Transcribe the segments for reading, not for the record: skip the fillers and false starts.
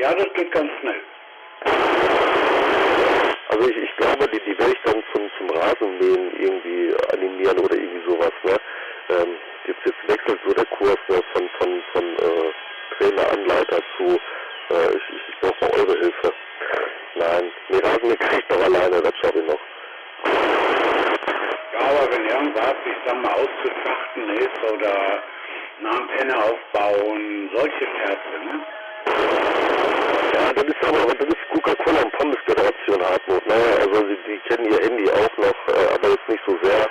Ja, das geht ganz schnell. Also ich glaube, die werde ich dann zum Rasenmähen irgendwie animieren oder irgendwie sowas, ne? Jetzt wechselt so der Kurs, ne, von Trainer, Anleiter zu ich brauche mal eure Hilfe. Nein, nee, Rasenmähen kann ich doch alleine, das schaffe ich noch. Ja, aber wenn irgendwas, ich sag mal, auszuschachten ist oder eine Antenne aufbauen, solche Scherze, ne? Ja, das ist Coca-Cola und Pommes-Generation Hartmut, ne? Also die kennen ihr Handy auch noch, aber jetzt nicht so sehr.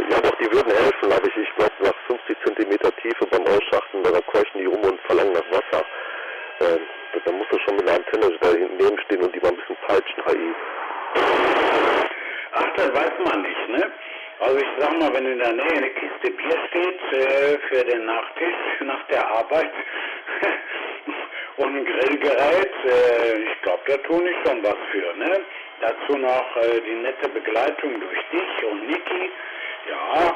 Ja doch, die würden helfen, aber ich glaube nach 50 Zentimeter Tiefe beim Ausschachten, da keuchen die und verlangen nach Wasser. Da musst du schon mit einer Antenne da neben stehen und die mal ein bisschen peitschen, HI. Ach, das weiß man nicht, ne? Also ich sag mal, wenn in der Nähe eine Kiste Bier steht für den Nachtisch nach der Arbeit und ein Grillgerät, ich glaube, da tun ich schon was für, ne? Dazu noch die nette Begleitung durch dich und Niki, ja,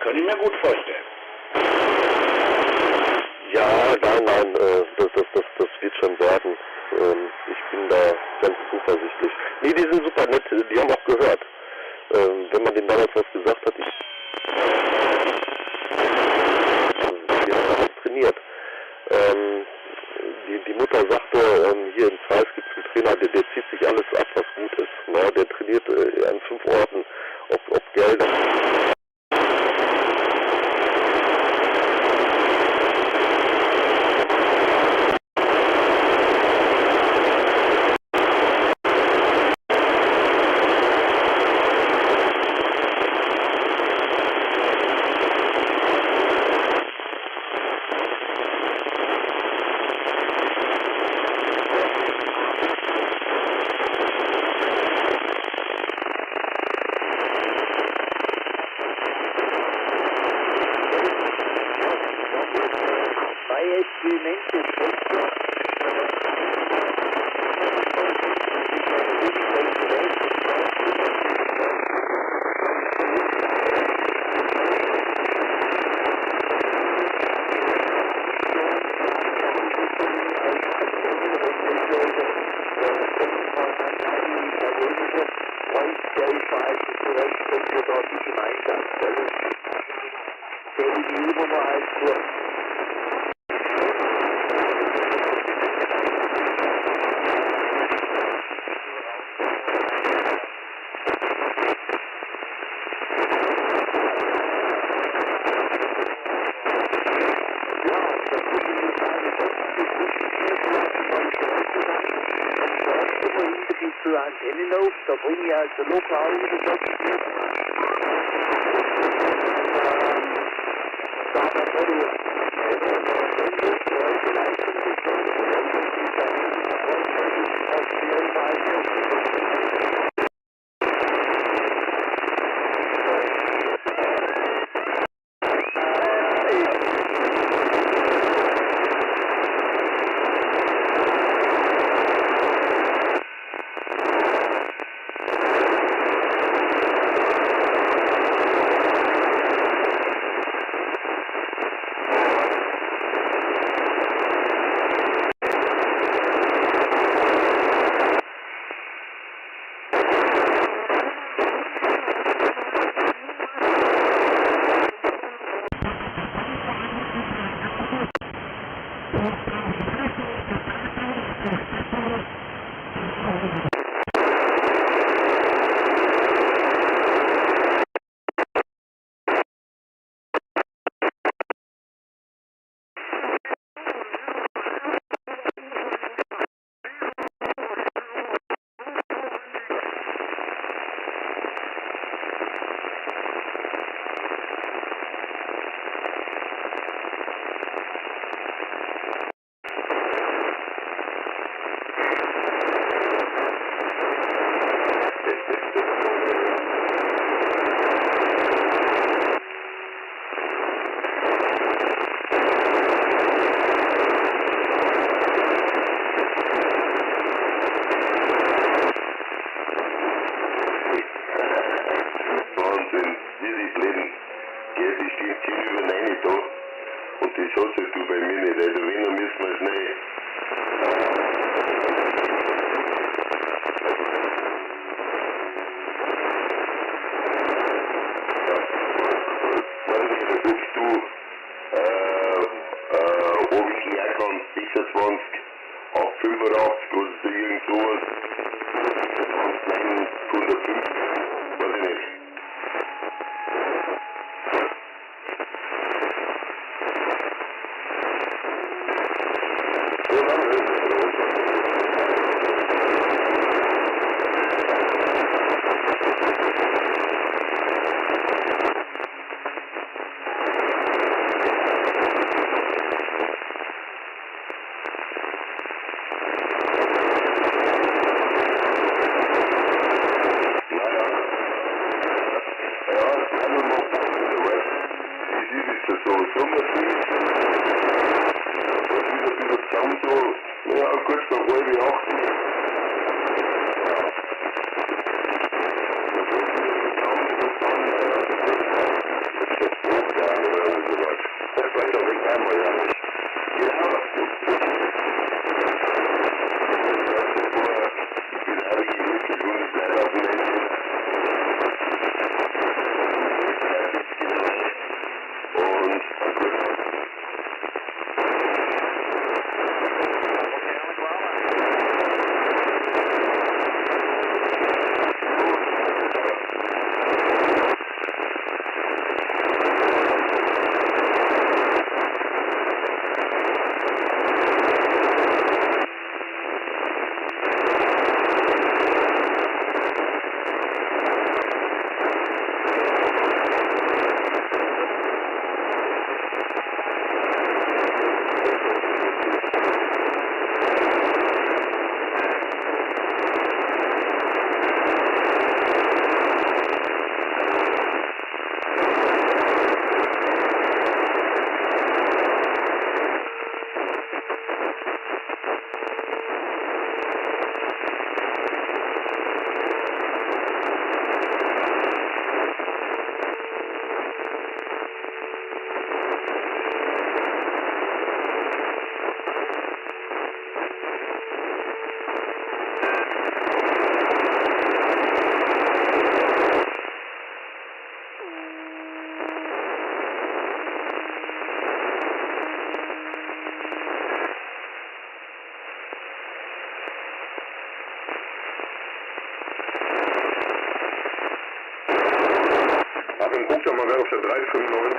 kann ich mir gut vorstellen. Ja, nein, das wird schon werden. Ich bin da ganz zuversichtlich. Nee, die sind super nett, die haben auch gehört. Wenn man denen damals was gesagt hat, die haben auch trainiert. Die Mutter sagte, hier im Zweif gibt es einen Trainer, der zieht sich alles ab, was gut ist. Na, der trainiert an 5 Orten, ob Geld. Antennenauf, da bringe ich also lokal 85 oder so, irgend sowas. 150, weiß ich nicht. So lange ist es. Dann guckt er mal wer auf der 395.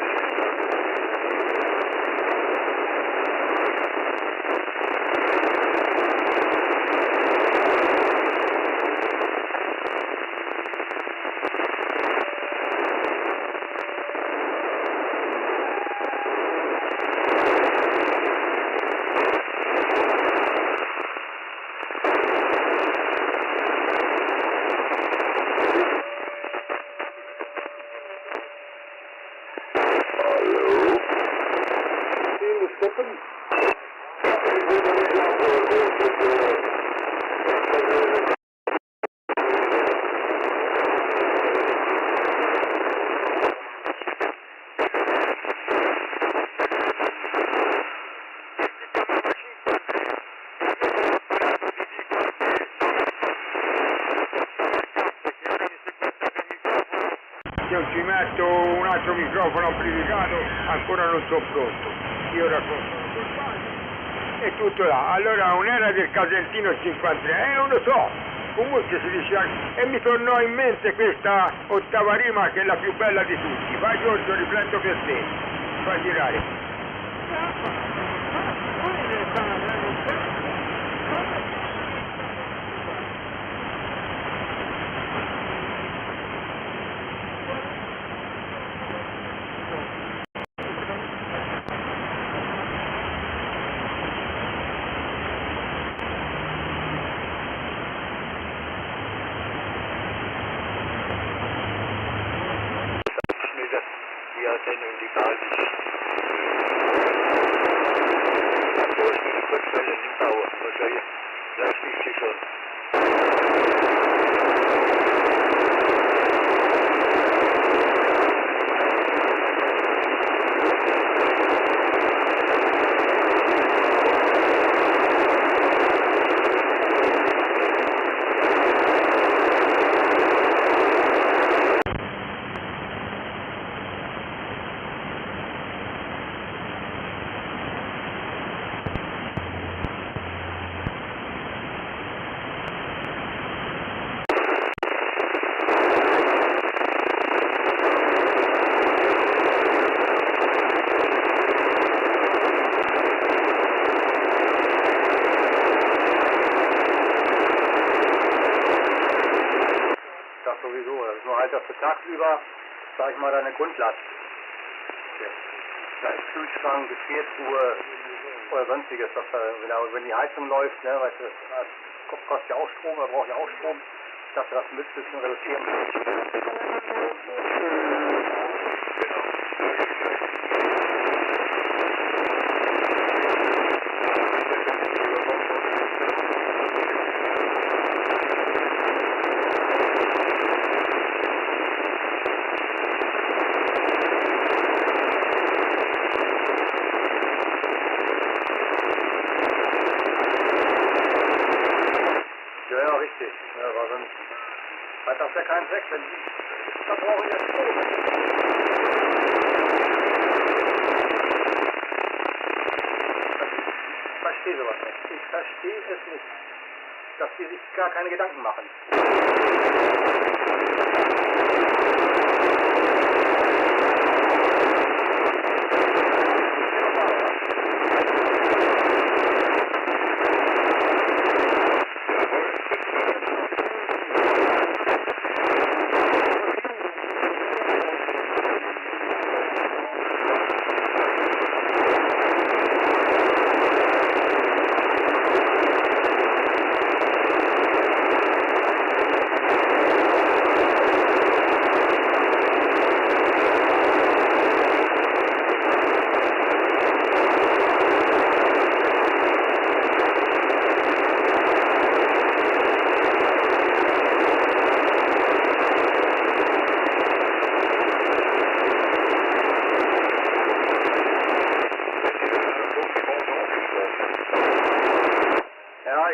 Io ci metto un altro microfono amplificato, ancora non sono pronto. Io racconto e tutto là. Allora non era del Casentino 53, non lo so. Comunque si dice e mi tornò in mente questa ottava rima che è la più bella di tutti. Vai Giorgio, rifletto per te. Fai girare. Ja, Sendung, die gar nicht. So ist die Kurzwelle im Bauer. Wahrscheinlich, das wisst ihr schon. sowieso. Das ist nur halt, dass du tagsüber, sag ich mal, deine Grundlast. Da ist Kühlschrank, Gefriertruhe oder sonstiges. Wenn die Heizung läuft, ne, weißt du, das kostet ja auch Strom, da braucht ja auch Strom, dass du das ein bisschen reduzieren kannst. Ja, richtig. Ja, aber sonst hat das ja keinen Zweck, wenn die verbrauchen ja Strom. Ich verstehe sowas nicht. Ich verstehe es nicht, dass die sich gar keine Gedanken machen.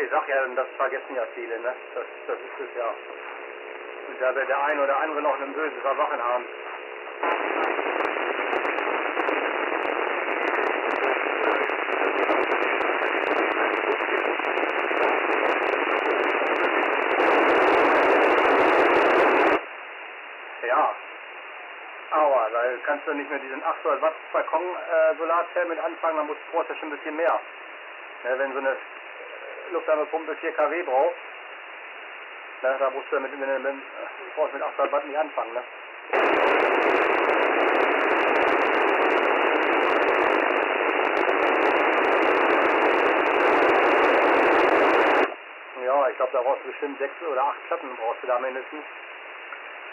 Ich sag ja, das vergessen ja viele, ne? Das ist es ja. Und da wird der eine oder andere noch ein böses Erwachen haben. Ja, aber da kannst du nicht mehr diesen 800 Watt Balkon Solarzellen mit anfangen, dann brauchst du schon ein bisschen mehr. Ja, wenn so eine Luftwärmepumpe 4 kW braucht, na, da musst du brauchst mit 800 Watt nicht anfangen, ne? Ja, ich glaube, da brauchst du bestimmt 6 oder 8 Platten brauchst du da mindestens.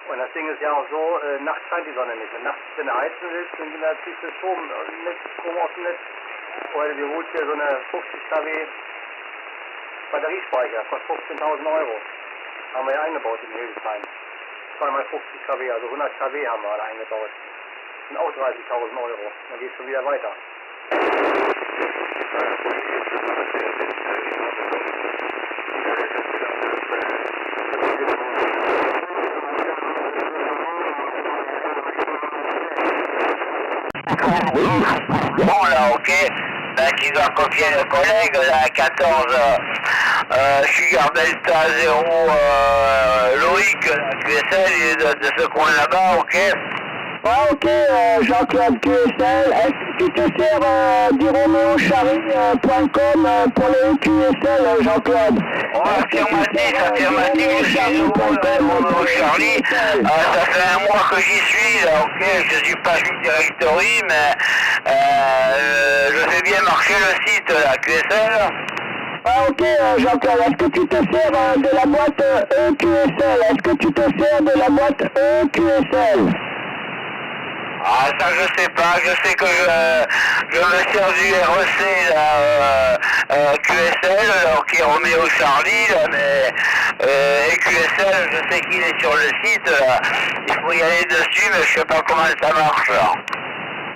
Und das Ding ist ja auch so, nachts scheint die Sonne nicht. Und nachts, wenn du heizen willst, dann ziehst du Strom aus dem Netz. Oder du holst dir so eine 50 kW Batteriespeicher, kostet 15.000 Euro. Haben wir ja eingebaut in Hildesheim. 2x50 kW, also 100 kW haben wir da eingebaut. Das sind auch 30.000 Euro. Dann geht es schon wieder weiter. Bon là, ok, ben, qui doit confier le collègue là, à 14 Sugar Delta 0 Loïc, QSL de ce coin là-bas, ok. Ouais, ok, Jean-Claude QSL, est-ce que tu te sers du roméochari.com pour le QSL, Jean-Claude? Ouais, affirmatif, je suis au Charlie. Ça fait un mois que j'y suis, là, ok. Je suis pas sur Directory, mais je fais bien marcher le site, là, QSL. Ah, ok, Jean-Claude, est-ce que tu te sers de la boîte EQSL? Est-ce que tu te sers de la boîte EQSL? Ah, ça je sais pas, je sais que je me sers du REC là, QSL, alors qui remet au Charlie là, mais QSL, je sais qu'il est sur le site là, il faut y aller dessus, mais je sais pas comment ça marche là.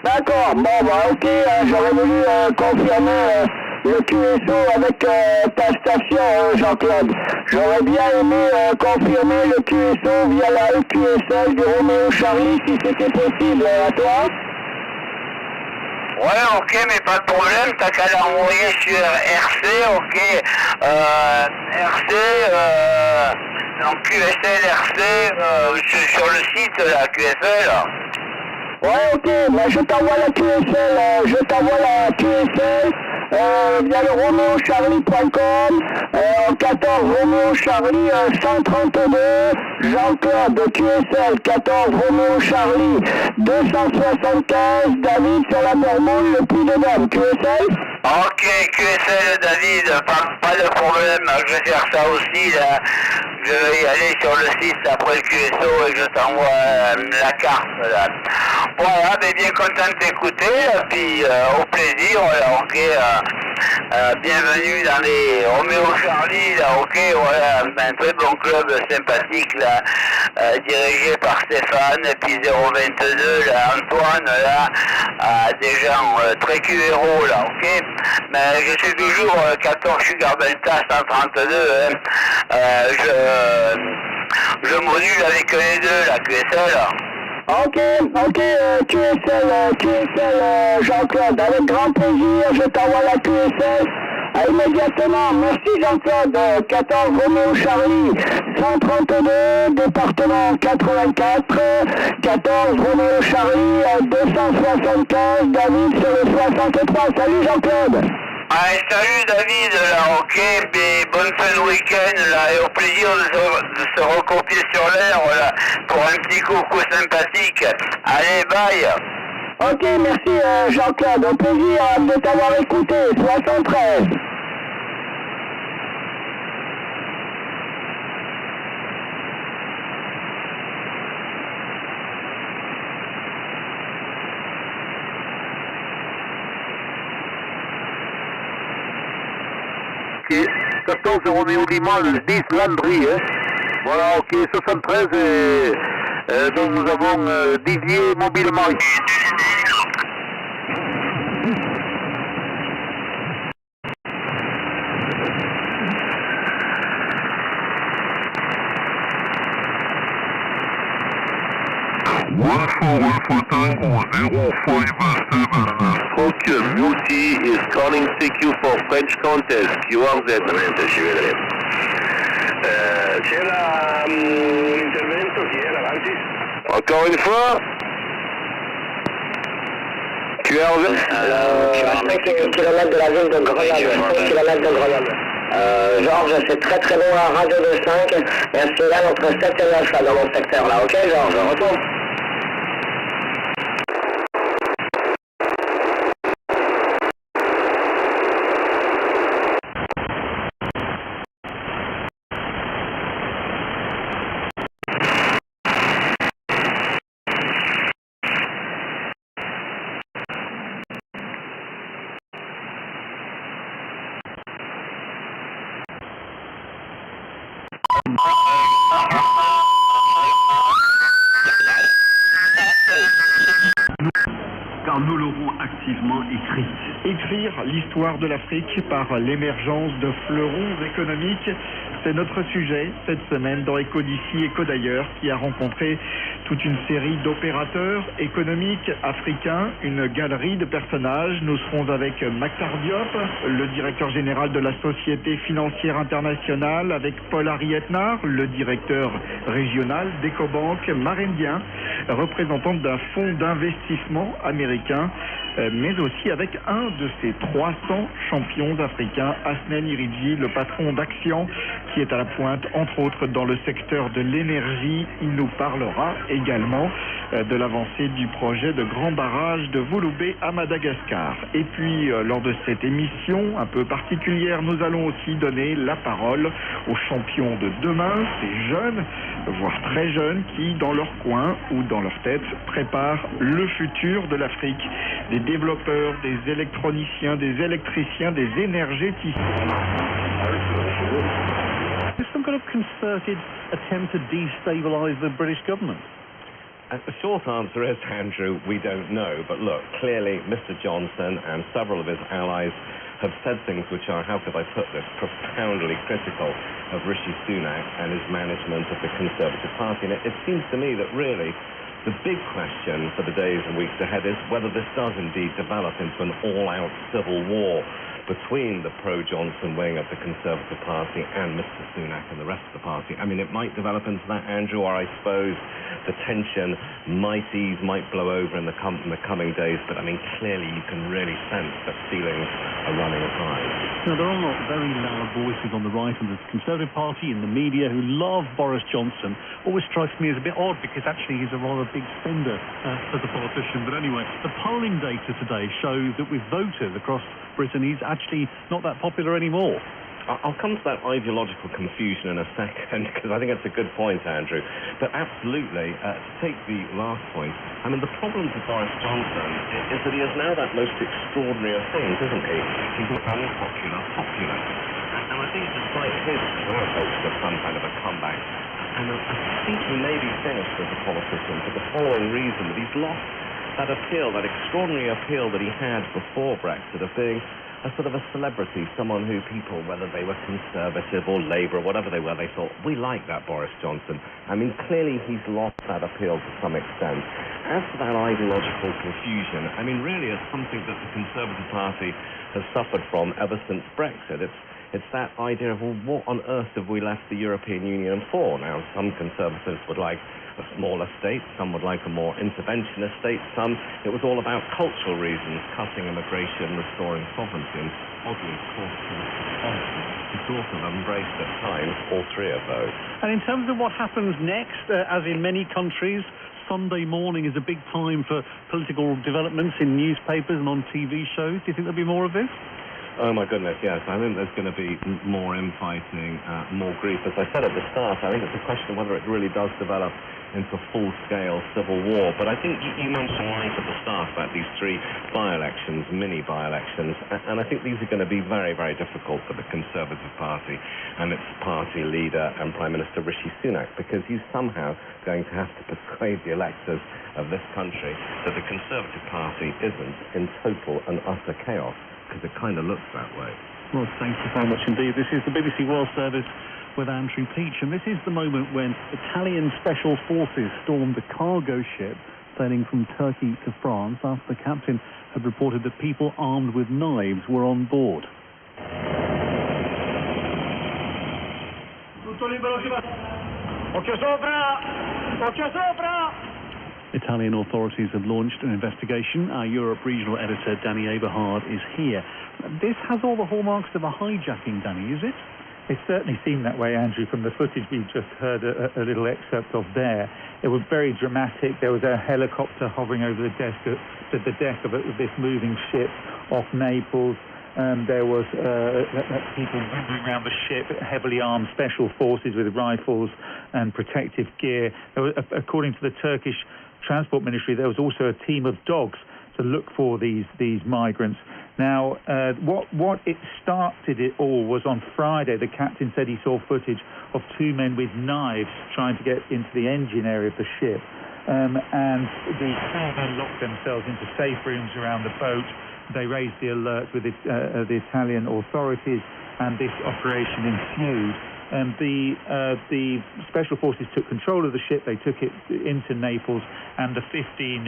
D'accord, bon bah ok, j'aurais voulu confirmer le QSO avec ta station, Jean-Claude. J'aurais bien aimé confirmer le QSO via la QSL du Roméo Charlie si c'était possible, à toi. Ouais, ok, mais pas de problème, t'as qu'à l'envoyer sur RC, ok, RC, donc QSL RC, sur le site, la QSL. Ouais, ok, bah je t'envoie la QSL, via le roméocharlie.com, en 14 Roméo Charlie 132, Jean-Claude QSL 14 Roméo Charlie 275, David sur la Bormoule, le Puy de Dôme, QSL. Ok, QSL David, pas de problème, je vais faire ça aussi là. Je vais y aller sur le site après le QSO et je t'envoie la carte là. Voilà, mais bien content de t'écouter, puis au plaisir, là, ok. Bienvenue dans les Roméo Charlie, là, ok, voilà, un très bon club sympathique là, dirigé par Stéphane, et puis 022 là, Antoine là, des gens très QRO là, ok. Mais je suis toujours 14 Sugar Delta 132, je module avec les deux la QSL. Ok, QSL Jean-Claude, avec grand plaisir, je t'envoie la QSL. Immédiatement, merci Jean-Claude, 14 Roméo Charlie, 132, département 84, 14 Roméo Charlie, 275, David sur le 63, salut Jean-Claude. Allez, salut David, là, ok, mais bonne fin de week-end, là, et au plaisir de se recopier sur l'air, là, pour un petit coucou sympathique. Allez, bye. Ok, merci Jean-Claude, au plaisir de t'avoir écouté, 73. Ok, 14 Roméo Lima, 10 Landry, hein. Voilà, ok, 73, donc nous avons Didier mobilement ici. Focus, Beauty is calling CQ for French contest. QRZ. C'è l'intervento, chi era avanti? Encore une fois? QRZ? Je suis à 5 km de la ville de Grenoble, 5 km de Grenoble. Georges, c'est très très bon à Radio 25, et un signal entre 7 et 9 là, dans mon secteur là, ok Georges, retourne. Car nous l'aurons activement écrit. Écrire l'histoire de l'Afrique par l'émergence de fleurons économiques, c'est notre sujet cette semaine dans Éco d'ici, Éco d'ailleurs, qui a rencontré toute une série d'opérateurs économiques africains, une galerie de personnages. Nous serons avec Maktar Diop, le directeur général de la Société financière internationale, avec Paul Arietnar, le directeur régional d'Ecobank Marindien, représentante d'un fonds d'investissement américain, mais aussi avec un de ces 300 champions africains, Asnen Iridji, le patron d'Action, qui est à la pointe, entre autres, dans le secteur de l'énergie. Il nous parlera également de l'avancée du projet de grand barrage de Vouloubé à Madagascar. Et puis, lors de cette émission un peu particulière, nous allons aussi donner la parole aux champions de demain, ces jeunes, voire très jeunes, qui, dans leur coin ou dans leur tête, préparent le futur de l'Afrique. Des développeurs, des électroniciens, des électriciens, des énergéticiens. Some kind of concerted attempt to destabilise the British government? The short answer is, Andrew, we don't know. But look, clearly Mr. Johnson and several of his allies have said things which are, how could I put this, profoundly critical of Rishi Sunak and his management of the Conservative Party. And it seems to me that really the big question for the days and weeks ahead is whether this does indeed develop into an all-out civil war between the pro-Johnson wing of the Conservative Party and Mr. Sunak and the rest of the party. I mean, it might develop into that, Andrew, or I suppose the tension might ease, might blow over in the coming days, but I mean, clearly you can really sense that feelings are running high. Now, there are very loud voices on the right of the Conservative Party, in the media, who love Boris Johnson. Always strikes me as a bit odd, because actually he's a rather big spender as a politician. But anyway, the polling data today shows that with voters across Britain, he's actually not that popular anymore. I'll come to that ideological confusion in a second, because I think it's a good point, Andrew. But absolutely, to take the last point, I mean, the problem with Boris Johnson is that he is now that most extraordinary of things, isn't he? He's unpopular, popular. And I think despite his hopes of some kind of a comeback, and I think he may be finished as a politician for the following reason, that he's lost that appeal, that extraordinary appeal that he had before Brexit of being a sort of a celebrity, someone who people, whether they were Conservative or Labour or whatever they were, they thought, we like that Boris Johnson. I mean, clearly he's lost that appeal to some extent. As for that ideological confusion, I mean, really it's something that the Conservative Party has suffered from ever since Brexit. It's that idea of, well, what on earth have we left the European Union for? Now, some Conservatives would like a smaller state, some would like a more interventionist state, some it was all about cultural reasons, cutting immigration, restoring sovereignty, and oddly, of course, he sort of embraced at times all three of those. And in terms of what happens next, as in many countries, Sunday morning is a big time for political developments in newspapers and on TV shows. Do you think there'll be more of this? Oh my goodness, yes. I think there's going to be more infighting, more grief. As I said at the start, I think it's a question of whether it really does develop into full-scale civil war. But I think you mentioned right at the start about these three by-elections, mini by-elections, and I think these are going to be very, very difficult for the Conservative Party and its party leader and Prime Minister Rishi Sunak, because he's somehow going to have to persuade the electors of this country that the Conservative Party isn't in total and utter chaos, because it kind of looks that way. Well, thank you very much indeed. This is the BBC World Service with Andrew Peach, and this is the moment when Italian special forces stormed a cargo ship sailing from Turkey to France after the captain had reported that people armed with knives were on board. Italian authorities have launched an investigation. Our Europe regional editor, Danny Eberhard, is here. This has all the hallmarks of a hijacking, Danny, is it? It certainly seemed that way, Andrew, from the footage we just heard a little excerpt of there. It was very dramatic. There was a helicopter hovering over the deck of this moving ship off Naples. There was people moving around the ship, heavily armed special forces with rifles and protective gear. According to the Turkish Transport Ministry, there was also a team of dogs to look for these migrants. Now, what it started it all was on Friday. The captain said he saw footage of two men with knives trying to get into the engine area of the ship. And the two men locked themselves into safe rooms around the boat. They raised the alert with the Italian authorities, and this operation ensued. The special forces took control of the ship. They took it into Naples, and the 15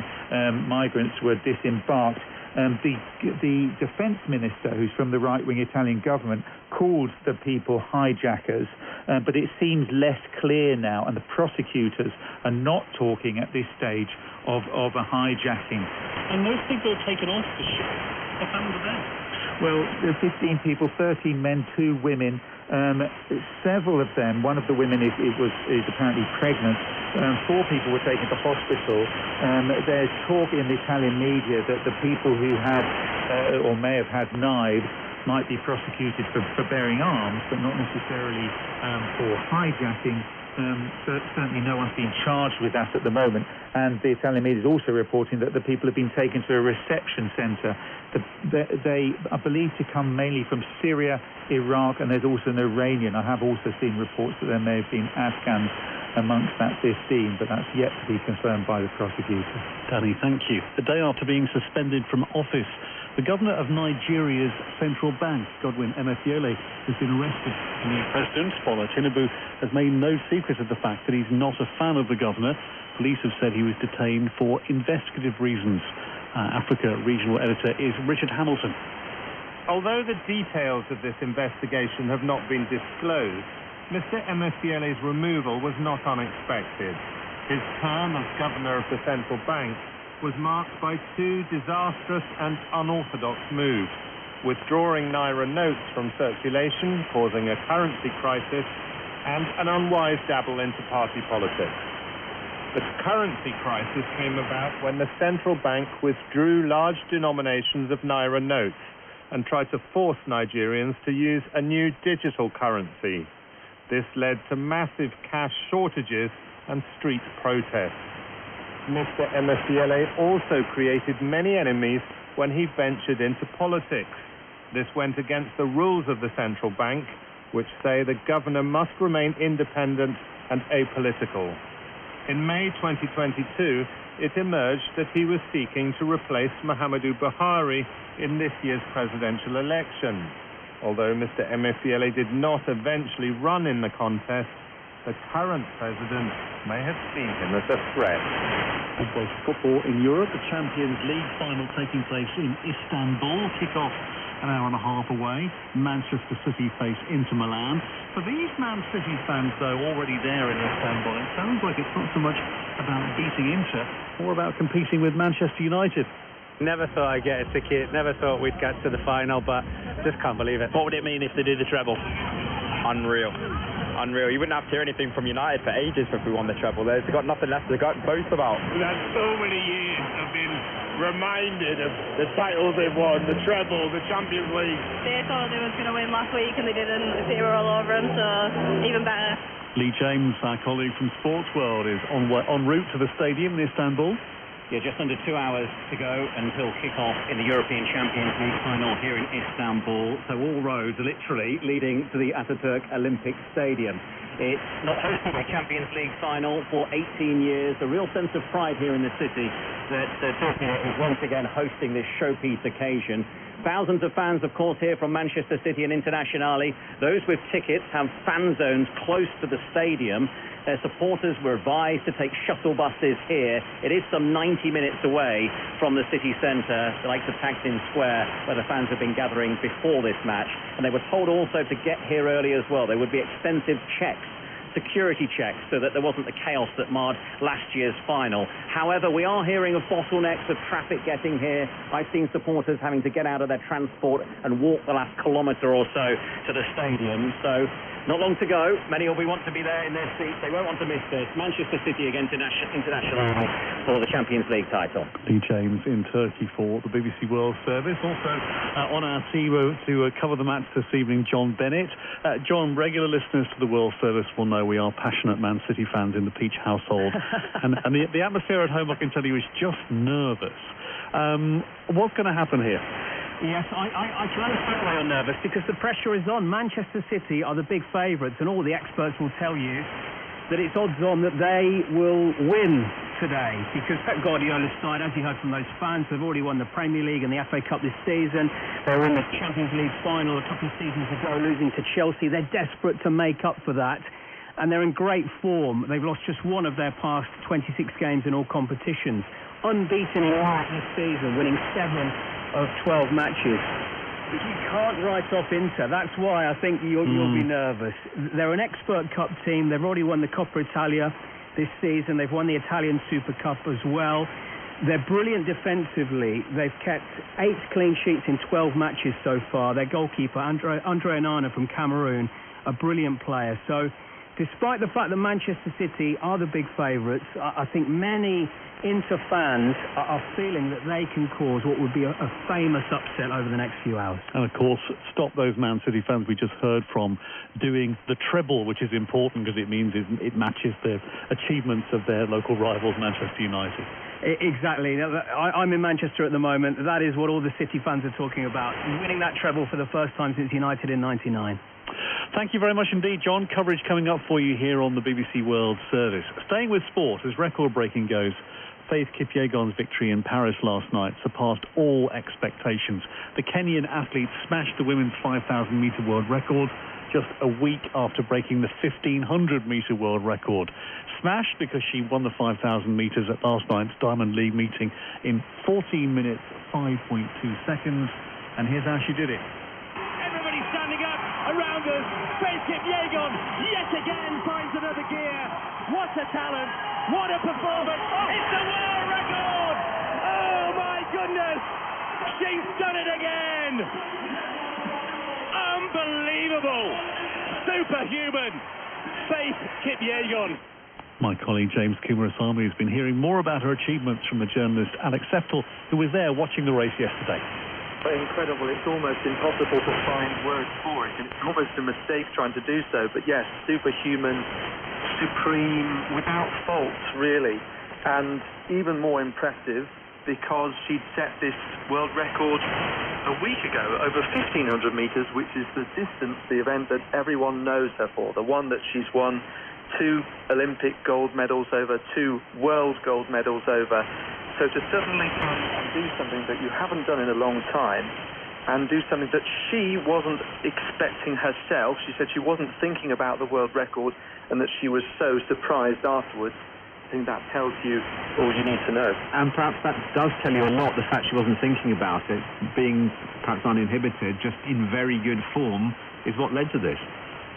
migrants were disembarked. The defence minister, who's from the right-wing Italian government, called the people hijackers, but it seems less clear now, and the prosecutors are not talking at this stage of a hijacking. And those people are taken off the ship. What happened to them? Well, there are 15 people, 13 men, 2 women. Several of them, one of the women is apparently pregnant. 4 people were taken to hospital. There's talk in the Italian media that the people who had or may have had knives might be prosecuted for bearing arms, but not necessarily for hijacking. Certainly no one's been charged with that at the moment, and the Italian media is also reporting that the people have been taken to a reception centre. They are believed to come mainly from Syria, Iraq, and there's also an Iranian. I have also seen reports that there may have been Afghans amongst that 15, but that's yet to be confirmed by the prosecutor. Danny, thank you. The day after being suspended from office, the governor of Nigeria's central bank, Godwin Emefiele, has been arrested. The new president, Bola Tinubu, has made no secret of the fact that he's not a fan of the governor. Police have said he was detained for investigative reasons. Africa regional editor is Richard Hamilton. although the details of this investigation have not been disclosed, Mr. Emefiele's removal was not unexpected. His term as governor of the central bank was marked by two disastrous and unorthodox moves: withdrawing Naira notes from circulation, causing a currency crisis, and an unwise dabble into party politics. The currency crisis came about when the central bank withdrew large denominations of Naira notes and tried to force Nigerians to use a new digital currency. This led to massive cash shortages and street protests. Mr. Emefiele also created many enemies when he ventured into politics. This went against the rules of the central bank, which say the governor must remain independent and apolitical. In May 2022, it emerged that he was seeking to replace Muhammadu Buhari in this year's presidential election. Although Mr. Emefiele did not eventually run in the contest, the current president may have seen him as a threat. Football in Europe, the Champions League final taking place in Istanbul. Kick-off an hour and a half away. Manchester City face Inter Milan. For these Man City fans, though, already there in Istanbul, it sounds like it's not so much about beating Inter, more about competing with Manchester United. Never thought I'd get a ticket, never thought we'd get to the final, but just can't believe it. What would it mean if they did the treble? Unreal. You wouldn't have to hear anything from United for ages if we won the treble. They've got nothing left to boast about. We've had so many years of being reminded of the titles they've won, the treble, the Champions League. They thought they was going to win last week and they didn't. They were all over them, so even better. Lee James, our colleague from Sports World, is en route to the stadium in Istanbul. Yeah, just under 2 hours to go until kick-off in the European Champions League final here in Istanbul. So all roads are literally leading to the Ataturk Olympic Stadium. It's not hosted a Champions League final for 18 years. A real sense of pride here in the city that Turkey is once again hosting this showpiece occasion. Thousands of fans, of course, here from Manchester City and Internazionale. Those with tickets have fan zones close to the stadium. Their supporters were advised to take shuttle buses here. It is some 90 minutes away from the city centre, the likes of Taksim Square, where the fans have been gathering before this match. And they were told also to get here early as well. There would be extensive checks, security checks, so that there wasn't the chaos that marred last year's final. However, we are hearing of bottlenecks of traffic getting here. I've seen supporters having to get out of their transport and walk the last kilometre or so to the stadium. So not long to go. Many will want to be there in their seats. They won't want to miss this. Manchester City against Internazionale for the Champions League title. Lee James in Turkey for the BBC World Service. Also on our team to cover the match this evening, John Bennett. John, regular listeners to the World Service will know we are passionate Man City fans in the Peach household. and the atmosphere at home, I can tell you, is just nervous. What's going to happen here? Yes, I can understand why you're nervous, because the pressure is on. Manchester City are the big favourites, and all the experts will tell you that it's odds on that they will win today, because Pep Guardiola's side, as you heard from those fans, they've already won the Premier League and the FA Cup this season. They were in the Champions League final a couple of seasons ago, losing to Chelsea. They're desperate to make up for that, and they're in great form. They've lost just one of their past 26 games in all competitions. Unbeaten in this season, winning 7 of 12 matches. You can't write off Inter. That's why I think you'll be nervous. They're an expert cup team. They've already won the Coppa Italia this season. They've won the Italian Super Cup as well. They're brilliant defensively. They've kept 8 clean sheets in 12 matches so far. Their goalkeeper, Andre Onana from Cameroon, a brilliant player. So despite the fact that Manchester City are the big favourites, I think many Inter fans are feeling that they can cause what would be a famous upset over the next few hours. And of course, stop those Man City fans we just heard from doing the treble, which is important because it means it matches the achievements of their local rivals, Manchester United. Exactly. I'm in Manchester at the moment. That is what all the City fans are talking about. Winning that treble for the first time since United in '99. Thank you very much indeed, John. Coverage coming up for you here on the BBC World Service. Staying with sport, as record-breaking goes, Faith Kipyegon's victory in Paris last night surpassed all expectations. The Kenyan athlete smashed the women's 5,000-metre world record just a week after breaking the 1,500-metre world record. Smashed because she won the 5,000 metres at last night's Diamond League meeting in 14 minutes, 5.2 seconds. And here's how she did it. Faith Kipyegon yet again finds another gear. What a talent, what a performance. It's the world record. Oh my goodness, she's done it again. Unbelievable, superhuman, Faith Kipyegon. My colleague James Kumarasamy has been hearing more about her achievements from the journalist Alex Seftel, who was there watching the race yesterday. Incredible. It's almost impossible to find words for it, and it's almost a mistake trying to do so. But yes, superhuman, supreme, without fault, really. And even more impressive because she'd set this world record a week ago over 1,500 metres, which is the distance, the event that everyone knows her for, the one that she's won 2 Olympic gold medals over, 2 world gold medals over. So to suddenly come and do something that you haven't done in a long time, and do something that she wasn't expecting herself, she said she wasn't thinking about the world record, and that she was so surprised afterwards, I think that tells you all you need to know. And perhaps that does tell you a lot, the fact she wasn't thinking about it, being perhaps uninhibited, just in very good form, is what led to this.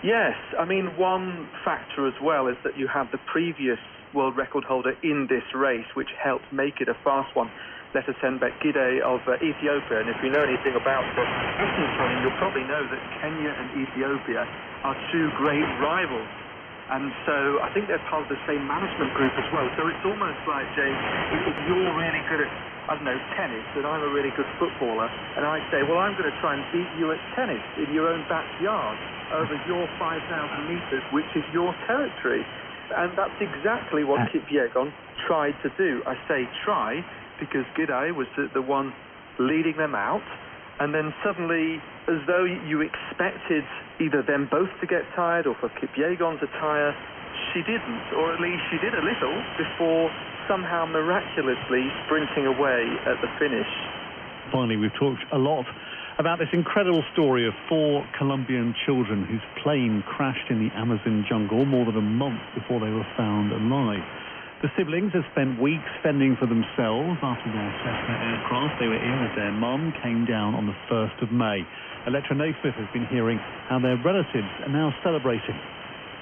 Yes, I mean, one factor as well is that you have the previous world record holder in this race, which helped make it a fast one, Letesenbet Gide of Ethiopia. And if you know anything about distance running, you'll probably know that Kenya and Ethiopia are 2 great rivals. And so I think they're part of the same management group as well. So it's almost like, James, if you're really good at, I don't know, tennis, and I'm a really good footballer, and I say, well, I'm going to try and beat you at tennis in your own backyard over your 5,000 metres, which is your territory. And that's exactly what Kipyegon tried to do. I say try because Gide was the one leading them out, and then suddenly, as though you expected either them both to get tired or for Kipyegon to tire, she didn't, or at least she did a little before somehow miraculously sprinting away at the finish. Finally, we've talked a lot about this incredible story of 4 Colombian children whose plane crashed in the Amazon jungle more than a month before they were found alive. The siblings have spent weeks fending for themselves after their Cessna aircraft they were in as their mum came down on the 1st of May. Electra Naismith has been hearing how their relatives are now celebrating.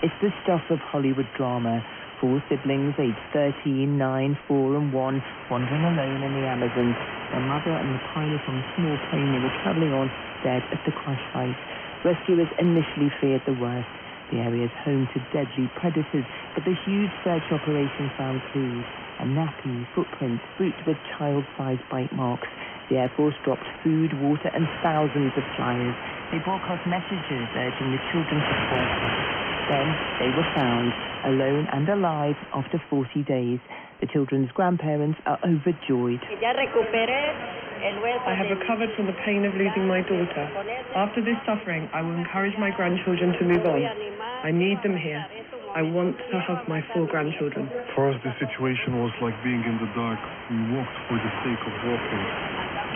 It's the stuff of Hollywood drama. 4 siblings, aged 13, 9, 4 and 1, wandering alone in the Amazon. Their mother and the pilot on a small plane they were travelling on dead at the crash site. Rescuers initially feared the worst. The area is home to deadly predators, but the huge search operation found clues. A nappy, footprints, fruit with child-sized bite marks. The Air Force dropped food, water and thousands of flyers. They broadcast messages urging the children to fall. Then they were found, alone and alive after 40 days. The children's grandparents are overjoyed. I have recovered from the pain of losing my daughter. After this suffering, I will encourage my grandchildren to move on. I need them here. I want to hug my 4 grandchildren. For us, the situation was like being in the dark. We walked for the sake of walking,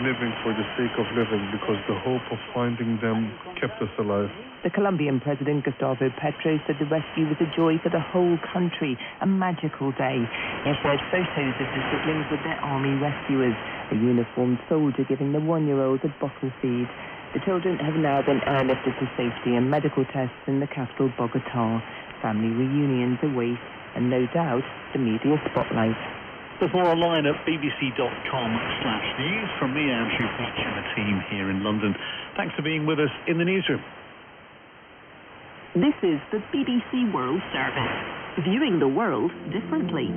living for the sake of living, because the hope of finding them kept us alive. The Colombian President Gustavo Petro said the rescue was a joy for the whole country, a magical day. He shared photos of the siblings with their army rescuers, a uniformed soldier giving the 1-year-old a bottle feed. The children have now been airlifted to safety and medical tests in the capital Bogota. Family reunions await, and no doubt the media spotlight. There's more online at bbc.com/news. From me, Andrew Beach, and the team here in London. Thanks for being with us in the newsroom. This is the BBC World Service, viewing the world differently.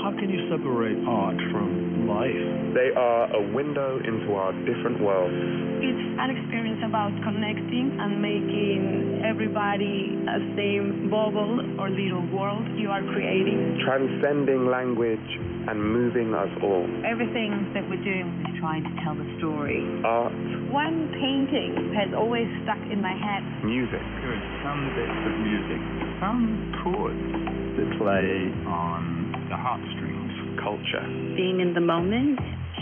How can you separate art from life? They are a window into our different worlds. It's an experience about connecting and making everybody a same bubble or little world you are creating. Transcending language and moving us all. Everything that we're doing is trying to tell the story. Art. One painting has always stuck in my head. Music. There's some bits of music, some chords that play on the heartstrings. Culture. Being in the moment,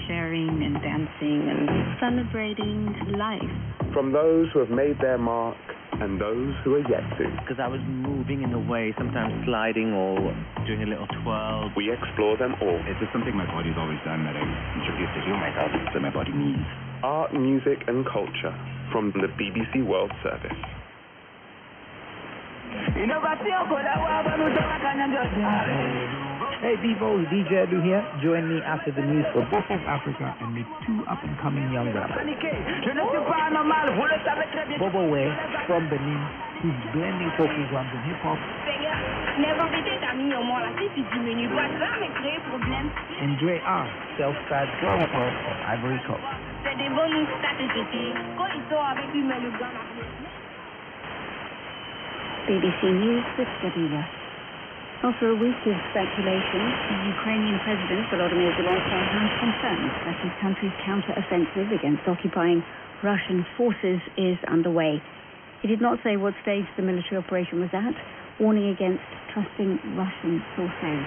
sharing and dancing and celebrating life. From those who have made their mark and those who are yet to. Because I was moving in a way, sometimes sliding or doing a little twirl. We explore them all. It's just something my body's always done that I introduced to heal myself, that my body needs. Art, music and culture from the BBC World Service. Hey people, DJ Edu here. Join me after the news for Best of Africa and meet two up-and-coming young rappers. Bobo Way from Benin, who's blending talking drums and hip-hop. And Dre R, self-styled girl rapper of Ivory Coast. BBC News with Debbie Russ. After a week of speculation, the Ukrainian President Volodymyr Zelensky has confirmed that his country's counter-offensive against occupying Russian forces is underway. He did not say what stage the military operation was at, warning against trusting Russian sources.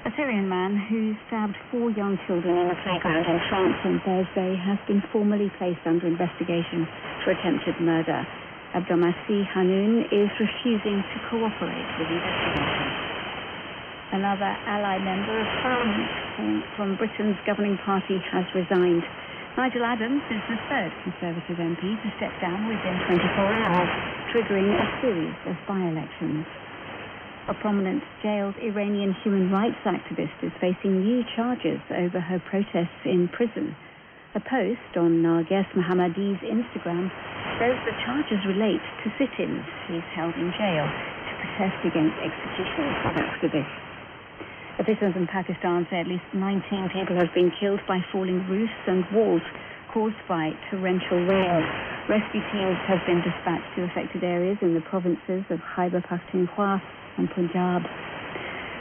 A Syrian man who stabbed 4 young children in a playground in France on Thursday has been formally placed under investigation for attempted murder. Abdelmasih Hanoun is refusing to cooperate with investigations. Another ally member of Parliament from Britain's governing party has resigned. Nigel Adams is the third Conservative MP to step down within 24 hours, triggering a series of by-elections. A prominent jailed Iranian human rights activist is facing new charges over her protests in prison. A post on Narges Mohammadi's Instagram says the charges relate to sit-ins he's held in jail to protest against execution of activists. Officials in Pakistan say at least 19 people have been killed by falling roofs and walls caused by torrential rain. Rescue teams have been dispatched to affected areas in the provinces of Khyber Pakhtunkhwa and Punjab.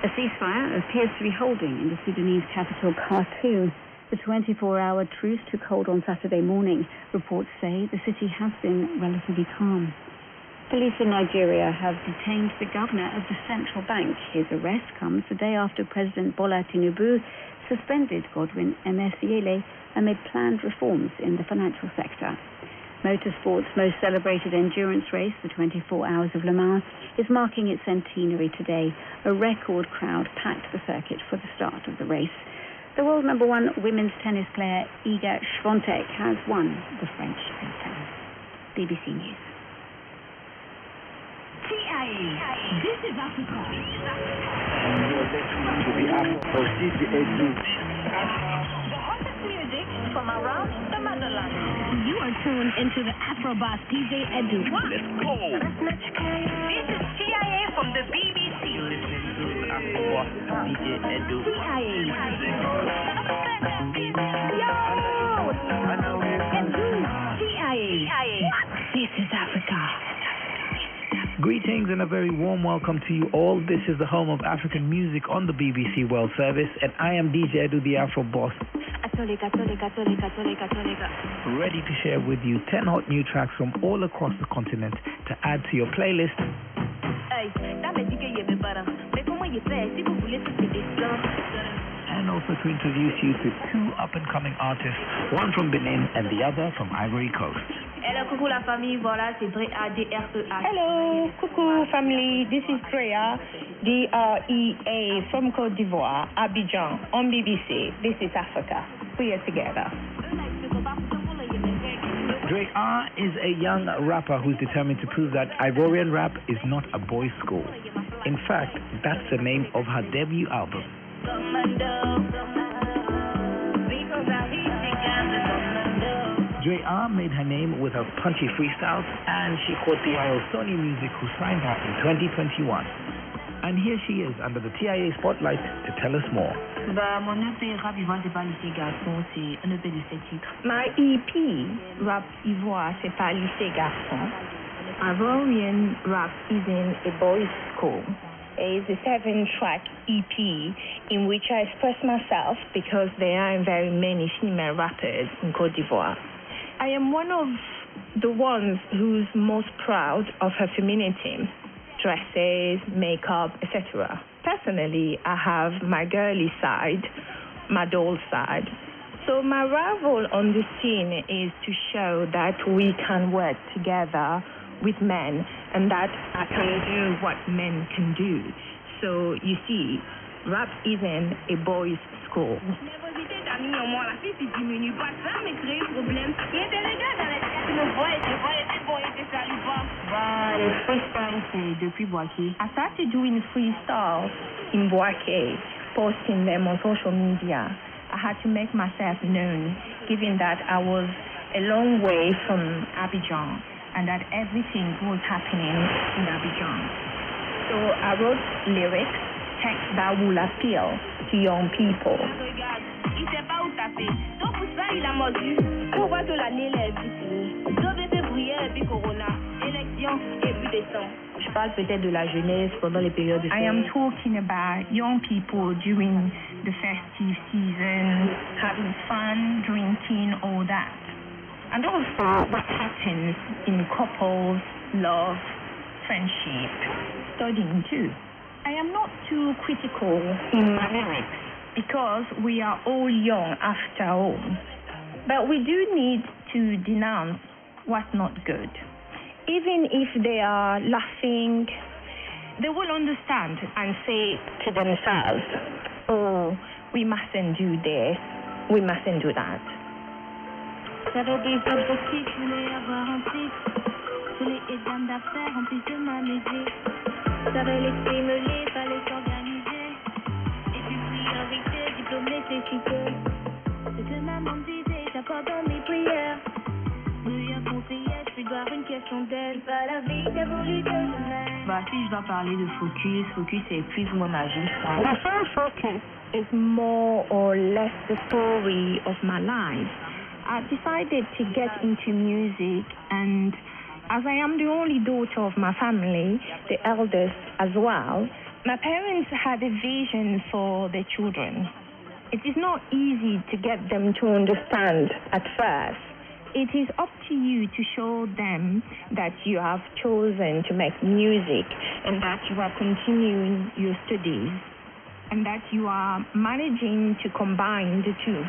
A ceasefire appears to be holding in the Sudanese capital Khartoum. The 24-hour truce took hold on Saturday morning. Reports say the city has been relatively calm. Police in Nigeria have detained the governor of the central bank. His arrest comes the day after President Bola Tinubu suspended Godwin Emefiele amid planned reforms in the financial sector. Motorsport's most celebrated endurance race, the 24 Hours of Le Mans, is marking its centenary today. A record crowd packed the circuit for the start of the race. The world number 1 women's tennis player Iga Swiatek has won the French Open. BBC News. This is Africa. And you're listening to the Afro CGA. The hottest music from around the motherland. You are tuned into the Afro Boss DJ Edu. Let's go. This is CIA from the BBC. You're listening to the Afro Boss DJ Edu. CIA. This is Africa. Greetings and a very warm welcome to you all. This is the home of African music on the BBC World Service, and I am DJ Edu, the Afro Boss, ready to share with you 10 hot new tracks from all across the continent to add to your playlist. And also to introduce you to 2 up-and-coming artists, one from Benin and the other from Ivory Coast. Hello, coucou la famille, voilà, c'est Drea, D-R-E-A. Hello, coucou family, this is Drea, D-R-E-A, from Côte d'Ivoire, Abidjan, on BBC. This is Africa. We are together. Dre R is a young rapper who's determined to prove that Ivorian rap is not a boys' school. In fact, that's the name of her debut album. Dre R made her name with her punchy freestyles, and she caught the eye of Sony Music, who signed her in 2021. And here she is under the TIA spotlight to tell us more. Mon EP Rap Ivoire, c'est pas lycée garçon, c'est un EP de 7 titres. My EP Rap Ivoire, c'est pas lycée garçon. Ivorian Rap isn't a boys' school. It's a 7-track EP in which I express myself because there aren't very many female rappers in Côte d'Ivoire. I am one of the ones who's most proud of her femininity, dresses, makeup, etc. Personally, I have my girly side, my doll side. So my role on the scene is to show that we can work together with men and that I can do what men can do. So you see, rap isn't a boys' school. Freestyle, c'est depuis Boaké. I started doing freestyle in Boaké, posting them on social media. I had to make myself known, given that I was a long way from Abidjan and that everything was happening in Abidjan. So I wrote lyrics, texts that will appeal to young people. Il sait pas où taper. Donc pour ça, il a mordu. Pour voir que l'année est finie. 2 février et puis Corona. Élection et puis décembre. Je parle peut-être de la jeunesse pendant les périodes de I am talking about young people during the festive season, having fun, drinking, all that. And also what happens in couples, love, friendship, studying too. I am not too critical in my lyrics because we are all young after all. But we do need to denounce what's not good. Even if they are laughing, they will understand and say to themselves, oh, we mustn't do this, we mustn't do that. J'avais des objectifs, je voulais avoir un titre. Je voulais être dame d'affaires en plus de ma musique. J'avais l'esprit mêlé, fallait s'organiser. Et puis priorité, diplôme, nécessité. Ce que maman disait, j'apporte dans mes prières. Meilleur conseiller, je dois une question d'aide. Pas la vie qui a voulu de demain. Bah, si je dois parler de focus, c'est plus ou moins ma vie. The first focus is more or less the story of my life. I decided to get into music, and as I am the only daughter of my family, the eldest as well, my parents had a vision for their children. It is not easy to get them to understand at first. It is up to you to show them that you have chosen to make music and that you are continuing your studies and that you are managing to combine the two.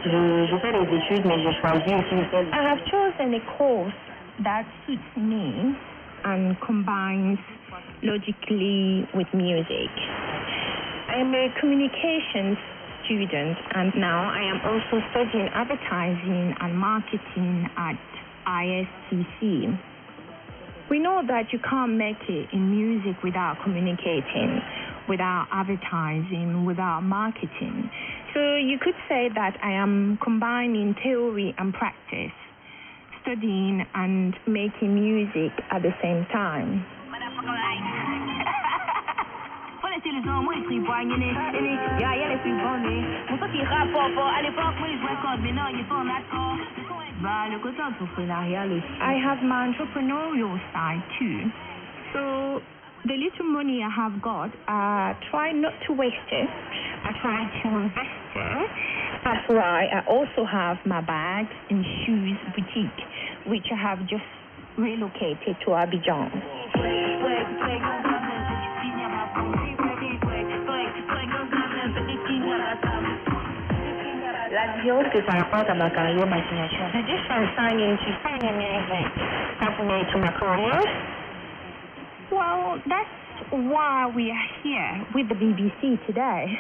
J'ai fait les études, mais j'ai choisi aussi. I have chosen a course that suits me and combines logically with music. I am a communications student, and now I am also studying advertising and marketing at ISTC. We know that you can't make it in music without communicating, without advertising, without marketing. So you could say that I am combining theory and practice, studying and making music at the same time. I have my entrepreneurial side too. So the little money I have got, I try not to waste it. I try to invest it. That's why I also have my bags and shoes boutique, which I have just relocated to Abidjan. La différence que ça apporte à ma carrière, ma signature. The difference signing music happening to my career. Well, that's why we are here with the BBC today.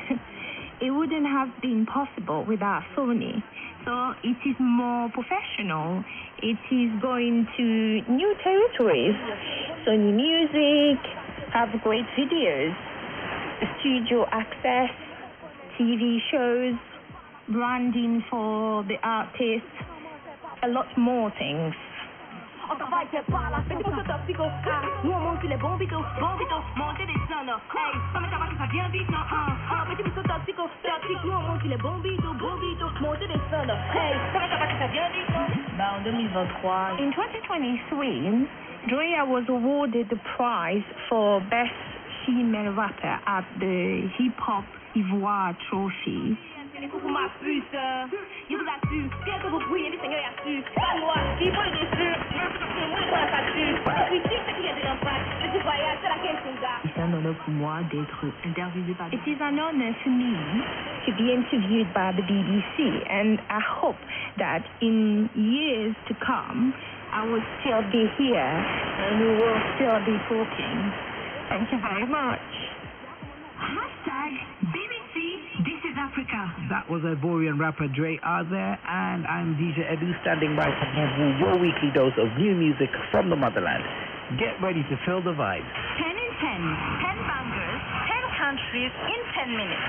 It wouldn't have been possible without Sony. So it is more professional. It is going to new territories. Sony Music have great videos, studio access, TV shows, branding for the artists, a lot more things. On travaille par la fête, c'est toxico. Nous on monte les bons bitos, monter des sons. Hey, ça me tabac, ça vient vite, petit bitot toxico, nous on monte les bons bitos, monter des sons. Hey, ça me tabac, ça vient vite. Bah, en 2023. In 2023, Drea was awarded the prize for Best Female Rapper at the Hip Hop Ivoire Trophy. Les coups pour ma puce, il vous a su, bien que vous brillez, le Seigneur y a su, pas moi, qui faut le dessus, moi je prends la facture, je suis sûr qu'il y a de l'impact, je suis voyage, c'est laquelle Singa. C'est un honneur pour moi d'être interviewé par It is an honor for me to be interviewed by the BBC, and I hope that in years to come, I will still be here and we will still be talking. Thank you very much. BBC, this is Africa. That was Ivorian rapper Dre R there, and I'm DJ Edu standing by to give you your weekly dose of new music from the motherland. Get ready to feel the vibes. 10 in 10, 10 bangers, 10 countries in 10 minutes.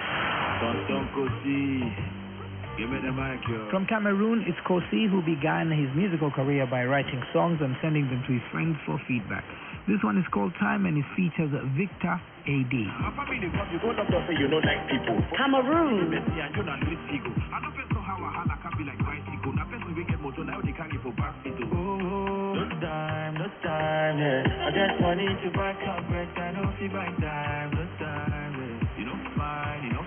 Give me the mic, yo. From Cameroon, it's Kosi, who began his musical career by writing songs and sending them to his friends for feedback. This one is called Time and it features Victor A.D. Cameroon. No time, yeah. I got money to buy car bread, I don't see by time, no time, yeah. You know fine, yeah.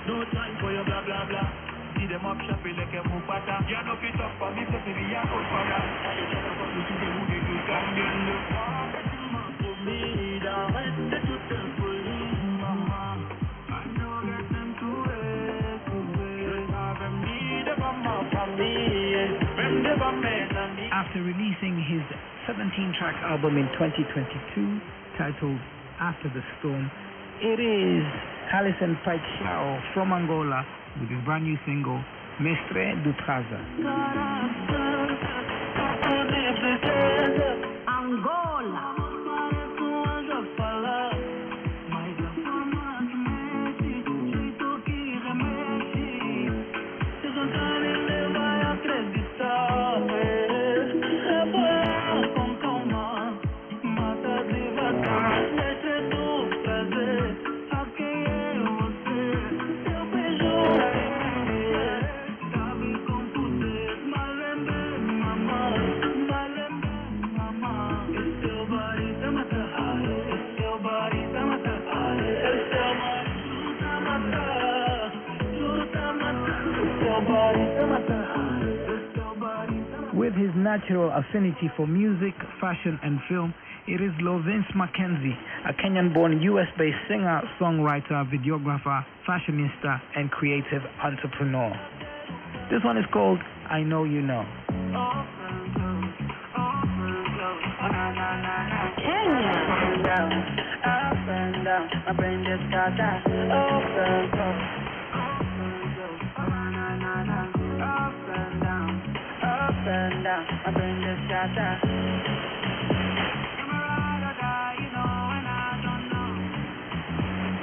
No time for your blah blah blah. See them up shopping like a mupata. You know fit up for me, so me I go for that. You just want me to do the you can get the for me, down to the police, mama. I know get them to wait. Have me the mama for me, when the mama. After releasing his 17-track album in 2022 titled After the Storm, it is Alison Pike Shao from Angola with his brand new single Mestre du Traza. Angola. With his natural affinity for music, fashion, and film, it is Lovins Mackenzie, a Kenyan-born US-based singer, songwriter, videographer, fashionista, and creative entrepreneur. This one is called I Know You Know. Up and down, my brain just got that. Up and down, my brain just got that. Am I ride or die, you know, and I don't know.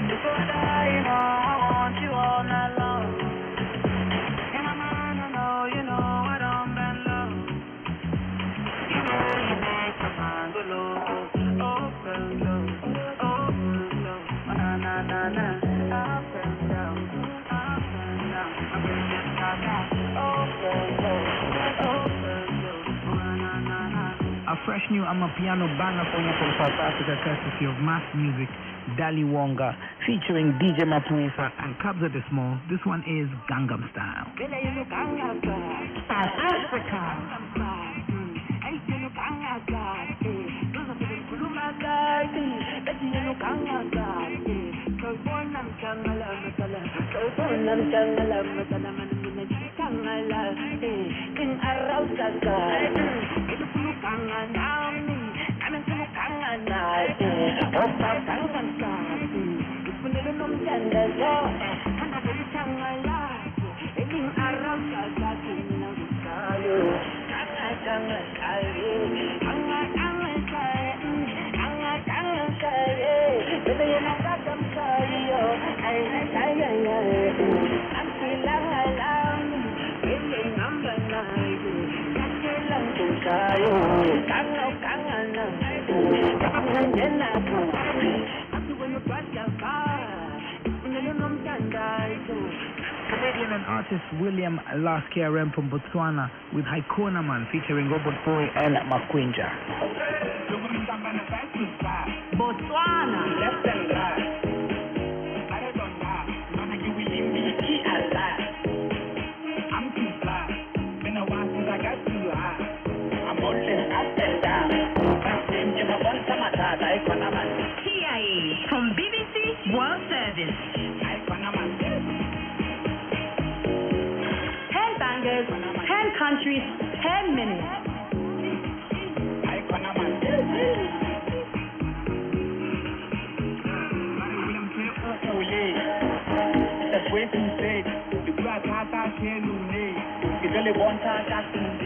Before I die, you know, I want you all night long. In my mind, I know, you know, I don't bend low. You know, you make my mind go low. Up and down, na-na-na-na. Up and down, my brain just got that. Up and down. A fresh new Amapiano banger for you from South Africa, courtesy of Mass Music, Dali Wonga, featuring DJ Mapuisa and Kabza De Small. This one is Gangnam Style. South Africa. Comedian and artist William Laskia from Botswana with Haikona Man featuring Robert Boy and Makwinja. Botswana. TIA from BBC World Service. 10 bangers, 10 countries, 10 minutes.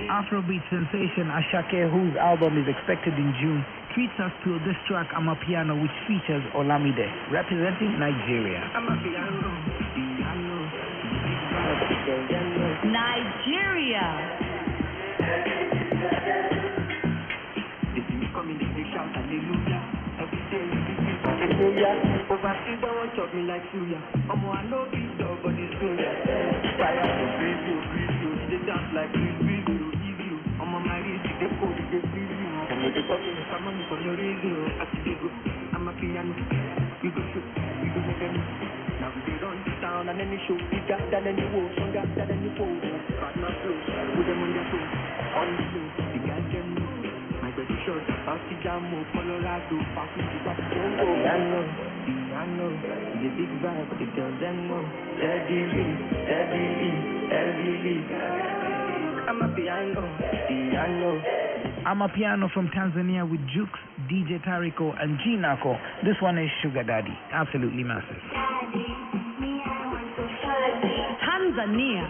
Afrobeat sensation Ashake, whose album is expected in June, treats us to this track Amapiano, which features Olamide, representing Nigeria. Nigeria. Overseas, I want chop me like suya. I know this dog, but it's good. Fire to breathe you. They dance like breathe you. I'm on my wrist, they call it, they breathe you. I'm going to talk to someone for no reason. I see they go, I'm a piano. We go shoot, we go make them. Now we run this town and then they show. We got that and the war, some got that and the pole. Got my flow, with them on their toes. On the floor, they got them. My baby short, Alcigamo, Colorado, Piano, it's a big vibe, but they tell them no. Steadily. I'm a piano. Amapiano from Tanzania with Jukes, DJ Tariko, and G Nako. This one is Sugar Daddy. Absolutely massive. Tanzania.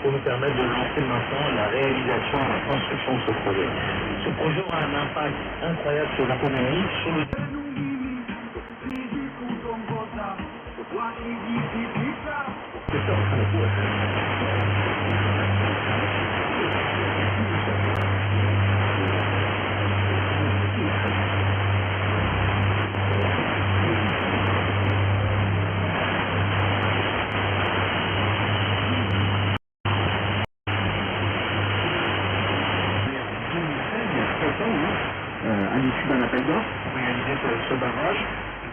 Pour nous permettre de lancer maintenant la réalisation et la construction de ce projet. Ce projet aura un impact incroyable sur l'économie, sur le... à l'issue d'un appel d'offres pour réaliser ce barrage.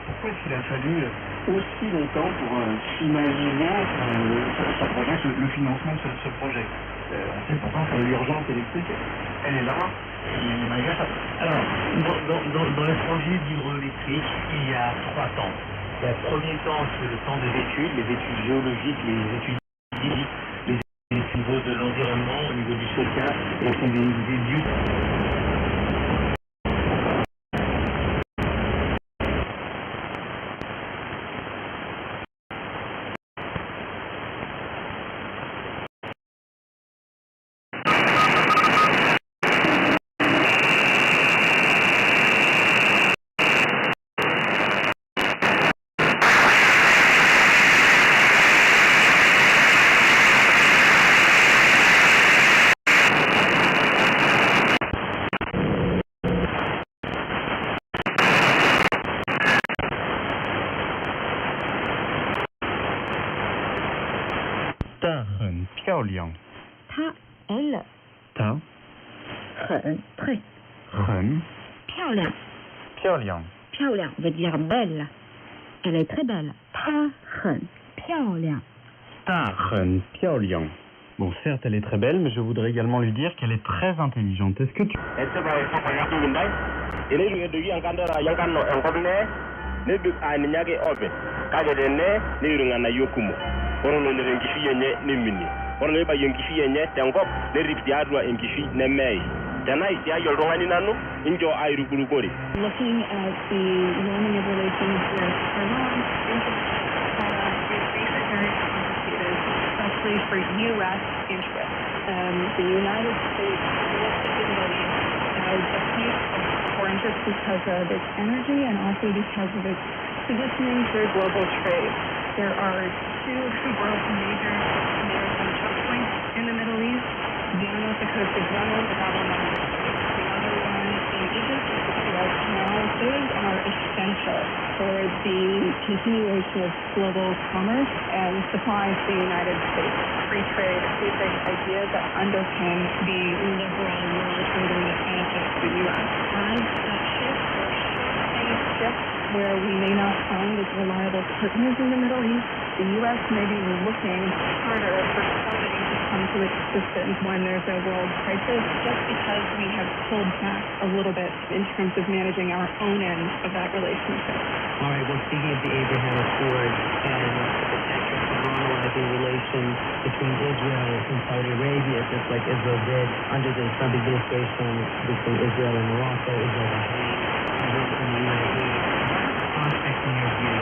Pourquoi est-ce qu'il a fallu aussi longtemps pour s'imaginer le financement de ce projet? On sait pourtant que l'urgence électrique, elle est là, malgré ça. Alors, dans les projets d'hydroélectrique, il y a 3 temps. Le premier temps, c'est le temps des études, les études géologiques, les études physiques, les études au niveau de l'environnement, au niveau du social, et c'est des lieux. Piaoliang veut dire belle. Elle est très belle. Piaoliang. Bon, certes, elle est très belle, mais je voudrais également lui dire qu'elle est très intelligente. Est-ce que tu... Looking at the warming of relations with Iran, especially for U.S. interests. The United States has a huge importance because of its energy and also because of its positioning for global trade. There are two world major maritime choke points in the Middle East. One off the coast of Yemen, the Bab el-Mandeb. The other one in Egypt, the Suez Canal. Those are essential for the continuation of global commerce and supplies to the United States. Free trade is an idea that underpins the liberal world order that benefits the U.S. As that shift or things shift where we may not find as reliable partners in the Middle East, the U.S. may be looking harder for somebody to come to its assistance when there's a world crisis, just because we have pulled back a little bit in terms of managing our own end of that relationship. All right, well, speaking of the Abraham Accords and the potential for normalizing relations between Israel and Saudi Arabia, just like Israel did under the Trump administration between Israel and Morocco, Israel and Bahrain, and the UAE. prospect in your view?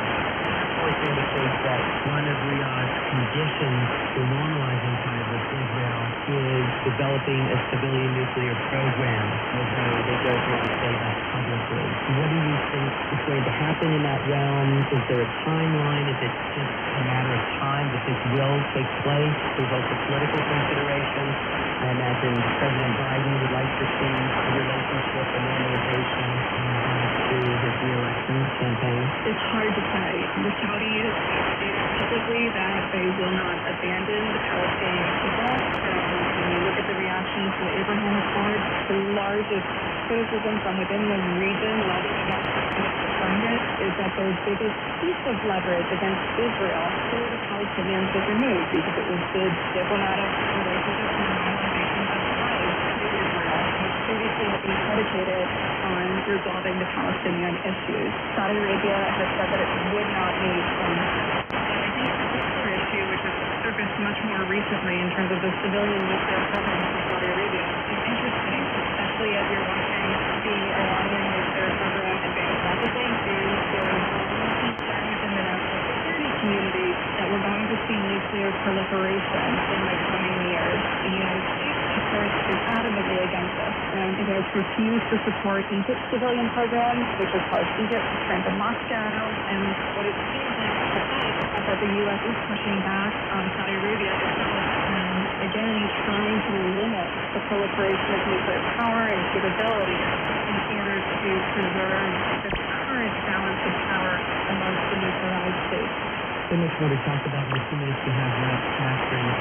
Which indicates that one of Riyadh's conditions for normalizing ties with Israel is developing a civilian nuclear program, although they don't want to say that publicly. What do you think is going to happen in that realm? Is there a timeline? Is it just a matter of time that this will take place? There's also political considerations. I imagine President Biden would like to see a relationship and normalization through his re-election campaign. It's hard to say. The Saudis stated publicly that they will not abandon the Palestinian people. When you look at the reaction to the Abraham Accord, the largest criticism from within the region leveled against the summit is that their biggest piece of leverage against Israel through the Palestinians was removed because it was the diplomatic relationship and normalization of ties to Israel, which previously had been predicated on resolving the Palestinian issues. Saudi Arabia has said that it would not meet them. But I think the particular issue, which has surfaced much more recently in terms of the civilian nuclear program in Saudi Arabia, is interesting, especially as you're watching the Iranian nuclear program advance rapidly. There is concerns in the national security community that we're going to see nuclear proliferation in the coming years. The United States, of course, is adamantly against this, and it has refused to support Egypt's civilian program, which has caused Egypt to turn to Moscow, and what it seems like that the U.S. is pushing back on Saudi Arabia itself, and again trying to limit the proliferation of nuclear power and capability in order to preserve the current balance of power amongst the nuclearized states. So much more to talk about in the 2 minutes we have left, Catherine.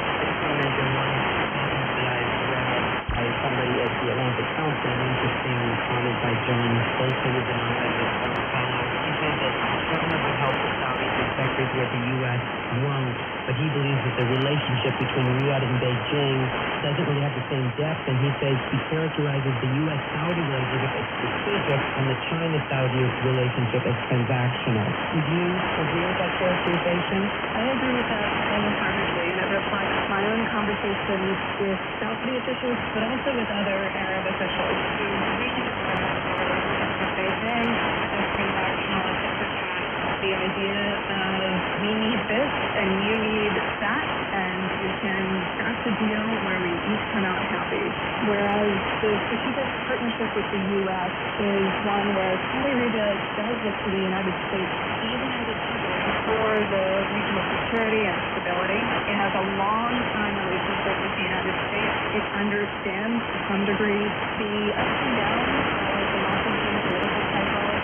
By somebody at the Atlantic Council, an interesting comment by John Bolton with an fellow. He said that China will help the Saudis in sectors where the U.S. won't, but he believes that the relationship between Riyadh and Beijing doesn't really have the same depth, and he says he characterizes the U.S.-Saudi relationship as strategic and the China-Saudi relationship as transactional. Would you agree with that characterization? I agree with that wholeheartedly, and it reflects my own conversations with Saudi officials, but also with other Arab officials who recently with Beijing as transactional. The idea of we need this and you need that, and we can craft a deal where we each come out happy. Whereas the strategic partnership with the U.S. is one where Saudi Arabia does look to the United States, even as a for the regional security and stability. It has a long-time relationship with the United States. It understands, to some degree, the ups and downs of the Washington political cycle,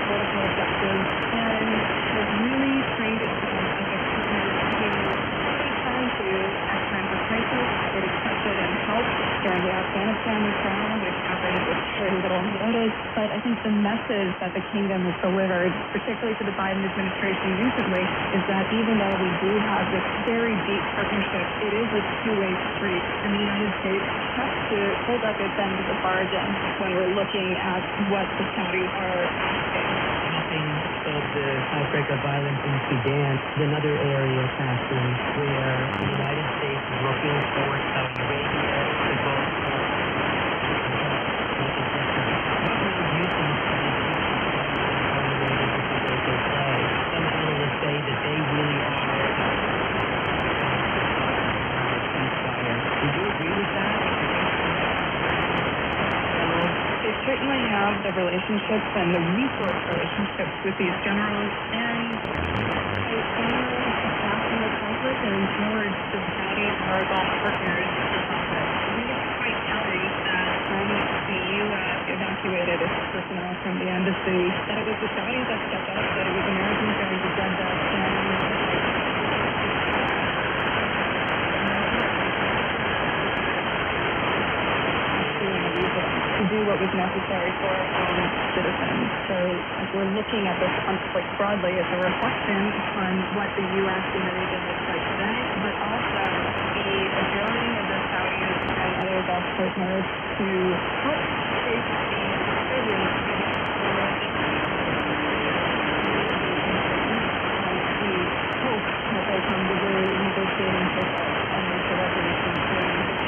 political objectives, and has really trained itself as a partner to really turn to at times of crisis. It accepted and helped during the Afghanistan withdrawal, which happened with very little notice. But I think the message that the kingdom has delivered, particularly to the Biden administration recently, is that even though we do have this very deep partnership, it is a two-way street, and the United States has to hold up its end of the bargain when we're looking at what the Saudis are asking. Of the outbreak of violence in Sudan is another area, Catherine, where the United States is looking for Saudi Arabia to go. What role do you think play? Some analysts say that they really are ceasefire. Would you agree with that? They certainly have the relationships and the resource relationships with these generals, and they are passing the conflict and towards the Saudis and our Gulf partners to solve it. I think it's quite telling that when the U.S. evacuated its personnel from the embassy, that it was the Saudis that stepped up, that it was Americans going to Jeddah, and to do what was necessary for its own citizens. So as we're looking at this conflict broadly, it's a reflection on what the U.S. in the region looks like today, but also the ability of the Saudis and other Gulf partners to help shape the decisions we hope that they come to the negotiating table and reach a resolution soon.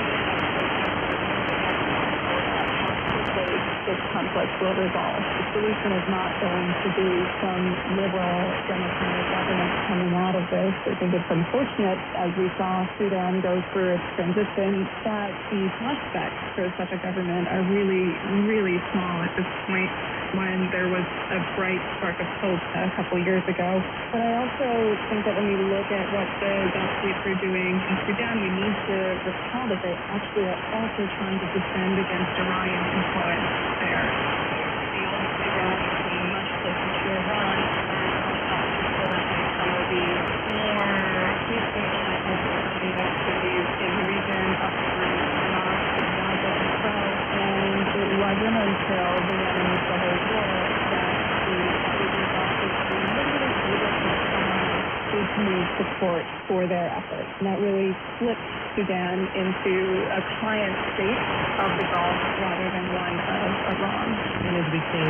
this conflict will resolve. The solution is not going to be some liberal democratic government coming out of this. I think it's unfortunate, as we saw Sudan go through its transition, that the prospects for such a government are really, really small at this point, when there was a bright spark of hope a couple years ago. But I also think that when we look at what the Gulf states are doing in Sudan, we need to recall that they actually are also trying to defend against Iranian influence there. The old Iraq is much closer to Iran, and some of the more peaceful activities in the region up through Iraq and Gaza as well. And it wasn't until the end of the whole war that the Saudis also through a little bit of need support for their efforts. And that really flipped Sudan into a client state of the Gulf rather than one of Iran. And as we say,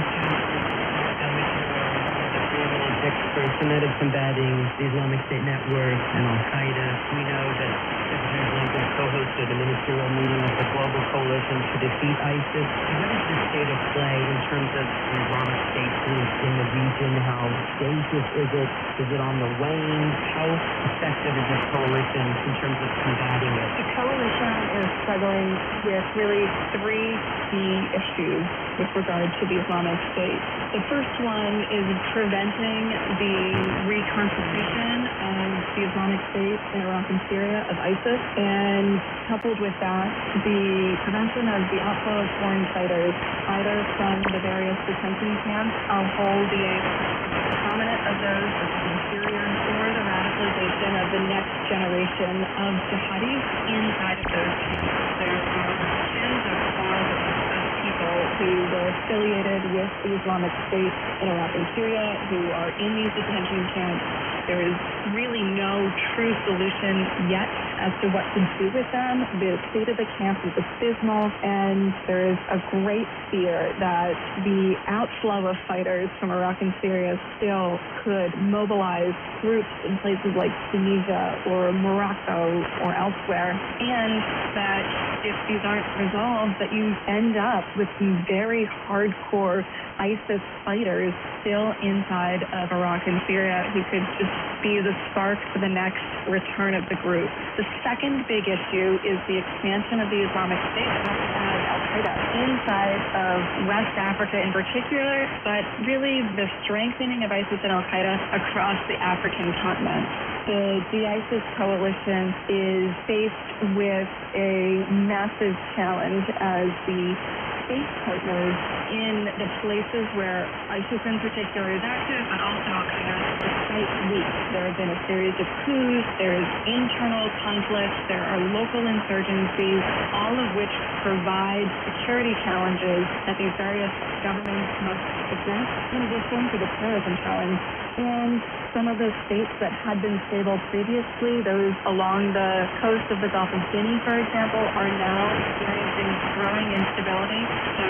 experts in that of combating the Islamic State network and Al-Qaeda. We know that Secretary Blinken co-hosted a ministerial meeting of the Global Coalition to defeat ISIS. What is the state of play in terms of the Islamic State group in the region? How dangerous is it? Is it on the wane? How effective is this coalition in terms of combating it? The coalition is struggling with really three key issues with regard to the Islamic State. The first one is preventing the reconstitution of the Islamic State in Iraq and Syria of ISIS, and coupled with that, the prevention of the outflow of foreign fighters, either from the various detention camps, Al-Hol, the prominent of those, which is in Syria, or the radicalization of the next generation of jihadis inside of those camps. There are tens of thousands of people who were affiliated with the Islamic State in Iraq and Syria who are in these detention camps. There is really no true solution yet as to what to do with them. The state of the camp is abysmal, and there is a great fear that the outflow of fighters from Iraq and Syria still could mobilize groups in places like Tunisia or Morocco or elsewhere, and that if these aren't resolved, that you end up with some very hardcore ISIS fighters still inside of Iraq and Syria who could just be the spark for the next return of the group. The second big issue is the expansion of the Islamic State and Al-Qaeda inside of West Africa in particular, but really the strengthening of ISIS and Al-Qaeda across the African continent. The de-ISIS coalition is faced with a massive challenge as the state partners in the places where ISIS in particular is active, but also Al-Qaeda is quite weak. There have been a series of coups, there is internal conflicts, there are local insurgencies, all of which provide security challenges that these various governments must address, in addition to the terrorism challenge. And some of those states that had been stable previously, those along the coast of the Gulf of Guinea, for example, are now experiencing growing instability. So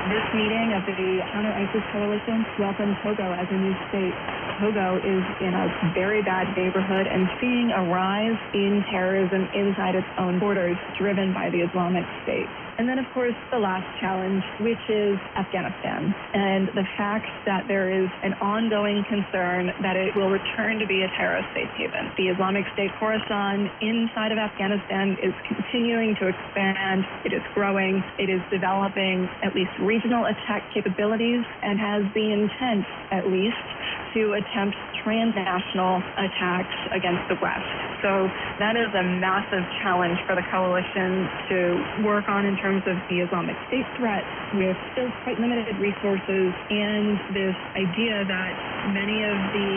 this meeting of the Counter-ISIS Coalition welcomed Togo as a new state. Togo is in a very bad neighborhood and seeing a rise in terrorism inside its own borders, driven by the Islamic State. And then, of course, the last challenge, which is Afghanistan, and the fact that there is an ongoing concern that it will return to be a terrorist safe haven. The Islamic State Khorasan inside of Afghanistan is continuing to expand. It is growing. It is developing at least regional attack capabilities and has the intent, at least, to attempt transnational attacks against the West. So that is a massive challenge for the coalition to work on in terms of the Islamic State threat, with still quite limited resources, and this idea that many of the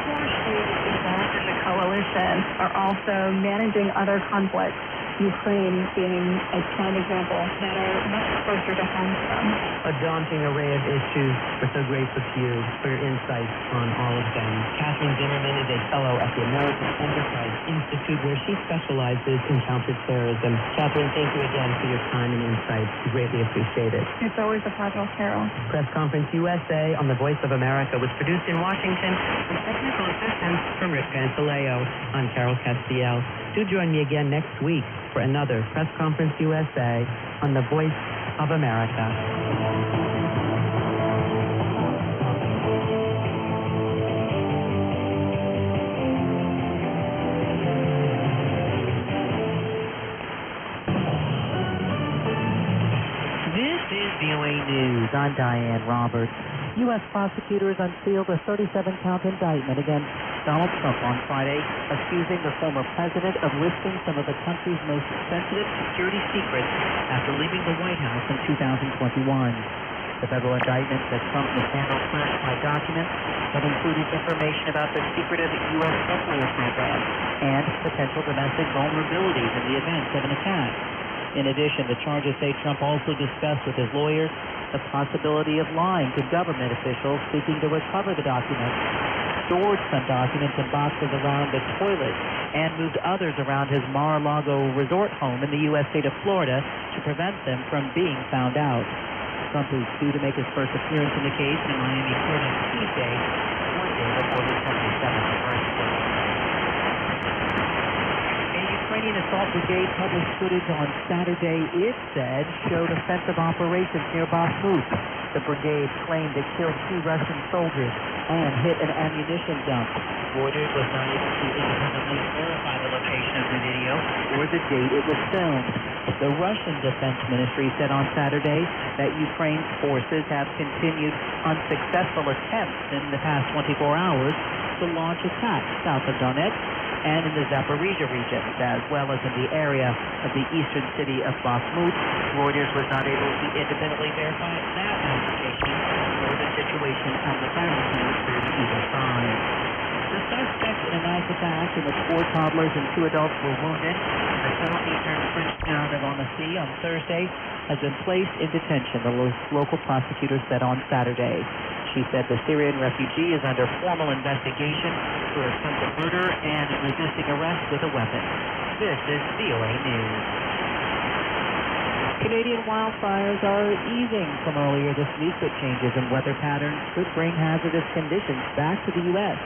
core states involved in the coalition are also managing other conflicts, Ukraine being a prime example, that are much closer to home to them. A daunting array of issues. We're so grateful to you for your insights on all of them. Kathleen Zimmerman is a fellow at the American Enterprise Institute, where she specializes in counterterrorism. Kathleen, thank you again for your time and insights. We greatly appreciate it. It's always a pleasure, Carol. Press Conference USA on the Voice of America was produced in Washington with technical assistance from Rivka Antileo. I'm Carol Castiel. Do join me again next week for another Press Conference USA on the Voice of America. VOA News, I'm Diane Roberts. U.S. prosecutors unsealed a 37-count indictment against Donald Trump on Friday, accusing the former president of listing some of the country's most sensitive security secrets after leaving the White House in 2021. The federal indictment said Trump mishandled classified documents that included information about the secretive U.S. nuclear program and potential domestic vulnerabilities in the event of an attack. In addition, the charges say Trump also discussed with his lawyers the possibility of lying to government officials seeking to recover the documents, stored some documents in boxes around the toilet, and moved others around his Mar-a-Lago resort home in the U.S. state of Florida to prevent them from being found out. Trump is due to make his first appearance in the case in a Miami court on Tuesday, one day before his 77th birthday. Ukrainian assault brigade published footage on Saturday it said showed offensive operations near Bakhmut. The brigade claimed it killed 2 Russian soldiers and hit an ammunition dump. Reuters was not able to independently verify the location of the video or the date it was filmed. The Russian Defense Ministry said on Saturday that Ukraine's forces have continued unsuccessful attempts in the past 24 hours to launch attacks south of Donetsk and in the Zaporizhia regions, as well as in the area of the eastern city of Bakhmut. Reuters was not able to independently verify that application or the situation on the battlefield for either side. The suspect in a knife attack in which 4 toddlers and 2 adults were wounded in the southeastern French town of Annecy on Thursday has been placed in detention, the local prosecutor said on Saturday. She said the Syrian refugee is under formal investigation for attempted murder and resisting arrest with a weapon. This is VOA News. Canadian wildfires are easing from earlier this week, but changes in weather patterns could bring hazardous conditions back to the U.S.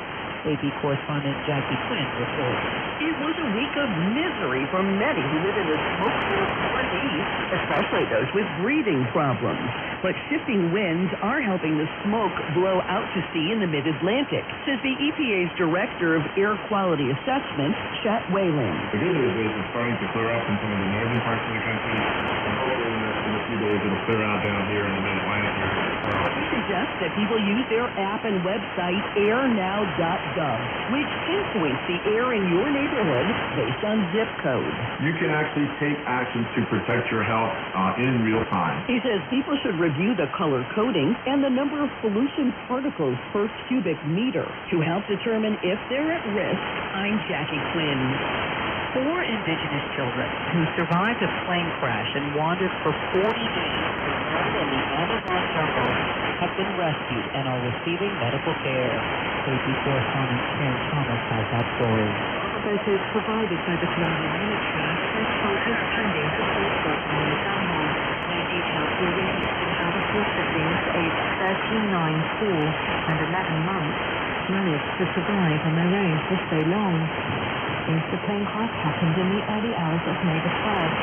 AP correspondent Jackie Quinn reports. It was a week of misery for many who live in the smoke-filled Northeast, especially those with breathing problems. But shifting winds are helping the smoke blow out to sea in the mid-Atlantic, says the EPA's Director of Air Quality Assessment, Chet Whalen. The good news is it's starting to clear up in some of the northern parts of the country. I'm hoping that in a few days it'll clear out down here in the mid-Atlantic area as well. He suggests that people use their app and website airnow.gov, which pinpoints the air in your neighborhood based on zip code. You can actually take actions to protect your health in real time. He says people should review the color coding and the number of pollution particles per cubic meter to help determine if they're at risk. I'm Jackie Quinn. 4 indigenous children who survived a plane crash and wandered for 40 days in the Amazon jungle have been rescued and are receiving medical care. AP correspondent Karen Thomas has that story. Photos provided by the Colombian military show soldiers standing for support on the gunman. No details were released on how the 4 siblings, aged 13, 9, 4, and 11 months, managed to survive on their own for so long. The plane crash happened in the early hours of May the 1st,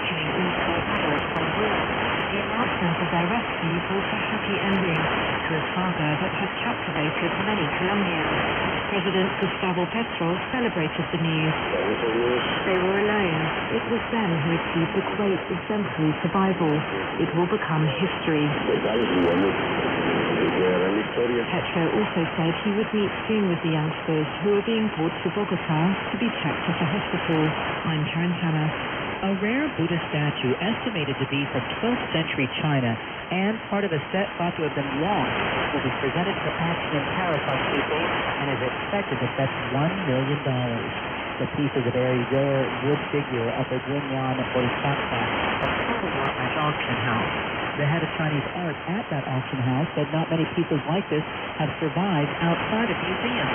killing all 4 adults on board. The announcement of their rescue brought a happy ending to a saga that has captivated many Colombians. President Gustavo Petro celebrated the news. They were alone. It was them who achieved the great exemplary survival. It will become history. Petro also said he would meet soon with the youngsters who are being brought to Bogota to be checked at the hospital. I'm Karen Thomas. A rare Buddha statue estimated to be from 12th century China and part of a set thought to have been lost will be presented for auction in Paris on Tuesday and is expected to fetch $1 million. The piece is a very rare wood figure of the Guinyan Bodhisattva, a full-work auction house. The head of Chinese art at that auction house said not many pieces like this have survived outside of museums.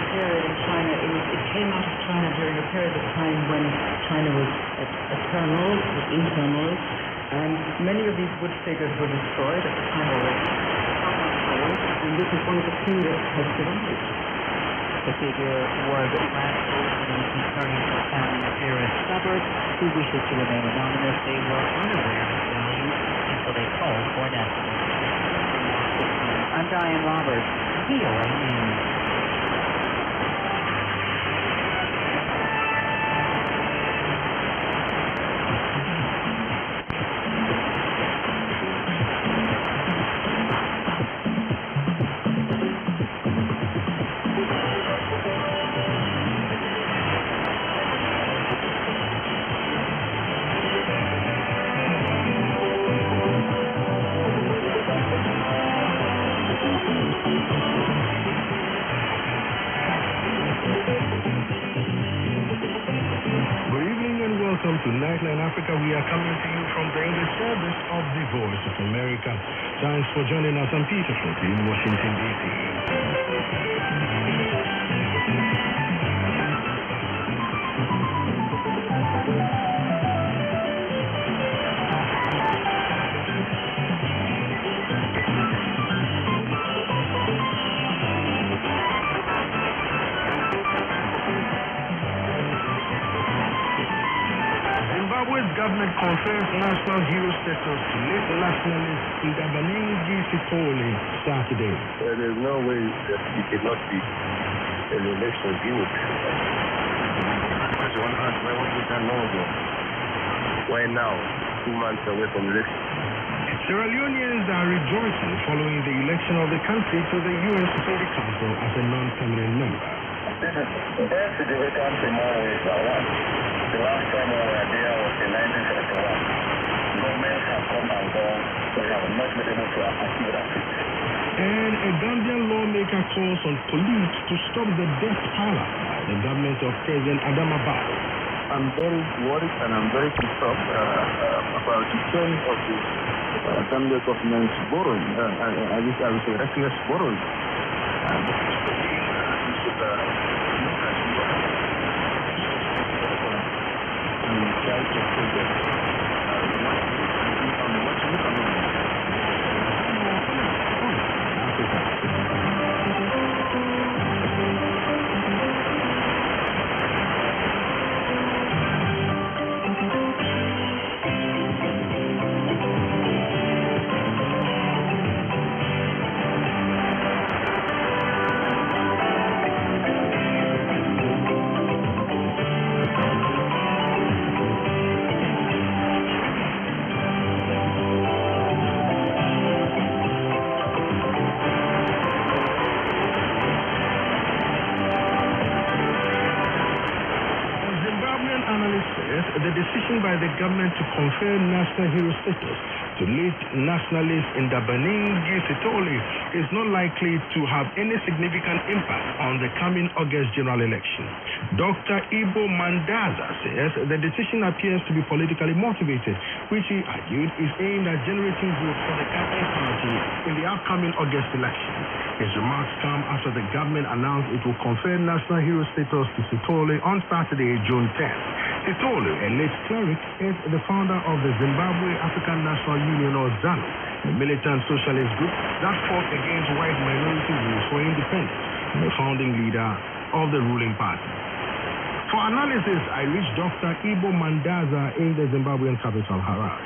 Period in China, it came out of China during a period of time when China was at turmoil, was in turmoil, and many of these wood figures were destroyed at the time of the and this is one of the few that has survived. The figure was last openly concerning the town's nearest suburb, who wishes to remain anonymous. They were unaware of its value until they called for an estimate. I'm Diane Roberts, VOA News. To Nightline Africa, we are coming to you from the English service of the Voice of America. Thanks for joining us. I'm Peter Floki in Washington, D.C. Zimbabwe's government confers national hero status to late nationalist Ndabanenge Sithole Saturday. There is no way that it cannot be an election gimmick. One asked, why was it done long ago? Why now, 2 months away from the election? Sierra Leoneans are rejoicing following the election of the country to the UN Security Council as a non-permanent member. This is the country more ways than one. The last time we were there was in 1971. Governments have come and gone. We have not been able to achieve that. And a Gambian lawmaker calls on police to stop the death palace by the government of President Adama Barrow. I'm very worried and I'm very concerned about the trend of the Gambia government's borrowing. I would say reckless borrowing. The decision by the government to confer national hero status to late nationalist Ndabanenge Sithole is not likely to have any significant impact on the coming August general election. Dr. Ibo Mandaza says the decision appears to be politically motivated, which he argued is aimed at generating votes for the Campaign Party in the upcoming August election. His remarks come after the government announced it will confer national hero status to Sithole on Saturday, June 10th. Sithole, a late cleric, is the founder of the Zimbabwe African National Union, or ZANU, a militant socialist group that fought against white minority rules for independence, and the founding leader of the ruling party. For analysis, I reached Dr. Ibo Mandaza in the Zimbabwean capital, Harare.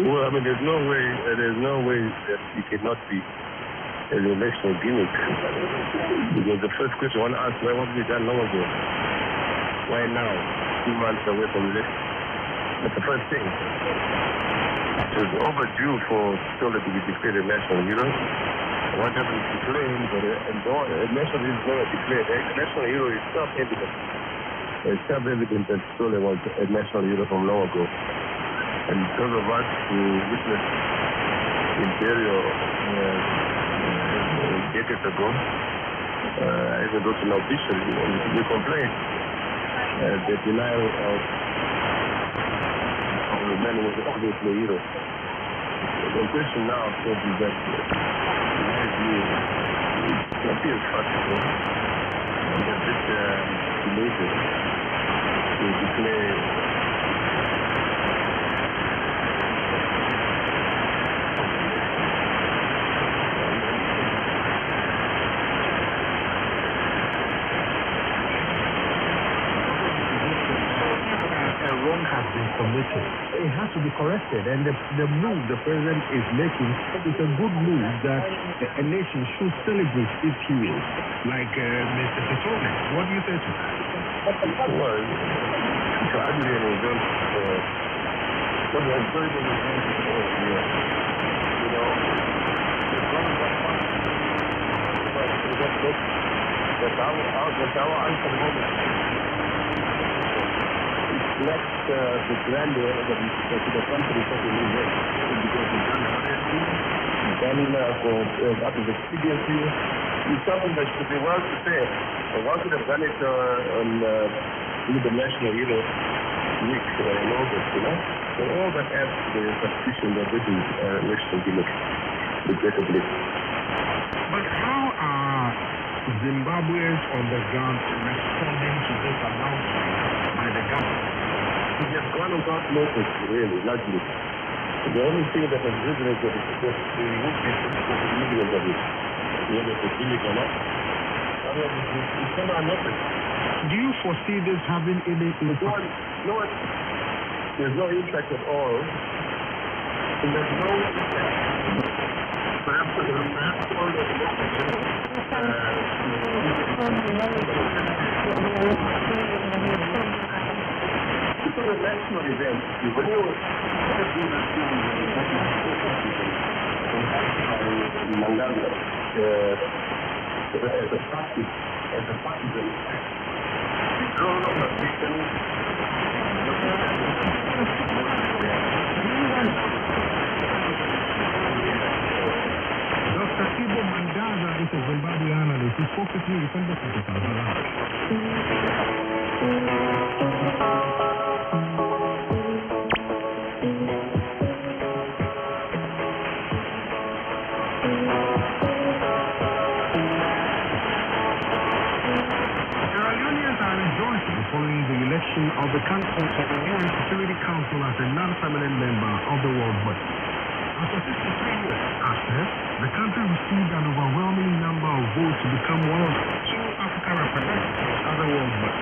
Well, I mean, there's no way that it cannot be an election gimmick. Because the first question I want to ask, why wasn't it done long ago? Why now, 2 months away from the election? That's the first thing. It was overdue for Sithole to be declared a national hero. What happened to claim that a national hero is never declared. A national hero is self-evident. It's self-evident that Sithole was a national hero from long ago. And those of us who witnessed Imperial decades ago, even those in obituary, we complain the denial of the man was obviously a hero. The question now is that, in my view, it appears practical and a bit elated to declare to be corrected. And the move the president is making is a good move that a nation should celebrate its heroes, like Mr. Petone. What do you say to that? Well, so I did an event, what was very good event here. You know, it's not that fun. But that's our answer moment. It's not the grandeur that the country is such a new way. Because we've done that is experience here. It's something that should be well prepared. One could have done it on the national, week in August, So all that adds to the suspicion that this is national gimmick, regrettably. But how are Zimbabweans on the ground responding to this announcement by the government? It has gone without notice, really, largely. The only thing that has resonated is that the millions of it, whether it's a gimmick or not. Otherwise, it's come unnoticed. Do you foresee this having any impact? No, there's no impact at all. And there's no impact. Perhaps all the it's a national event. When you Mandela, as a practice, it's no longer taken. Dr. Ibo Mandaza is a Zimbabwe analyst. He spoke with me in December 2000. Following the election of the Council of the UN Security Council as a non-permanent member of the World Body. After 63 years after, the country received an overwhelming number of votes to become one of two African representatives of the World Body.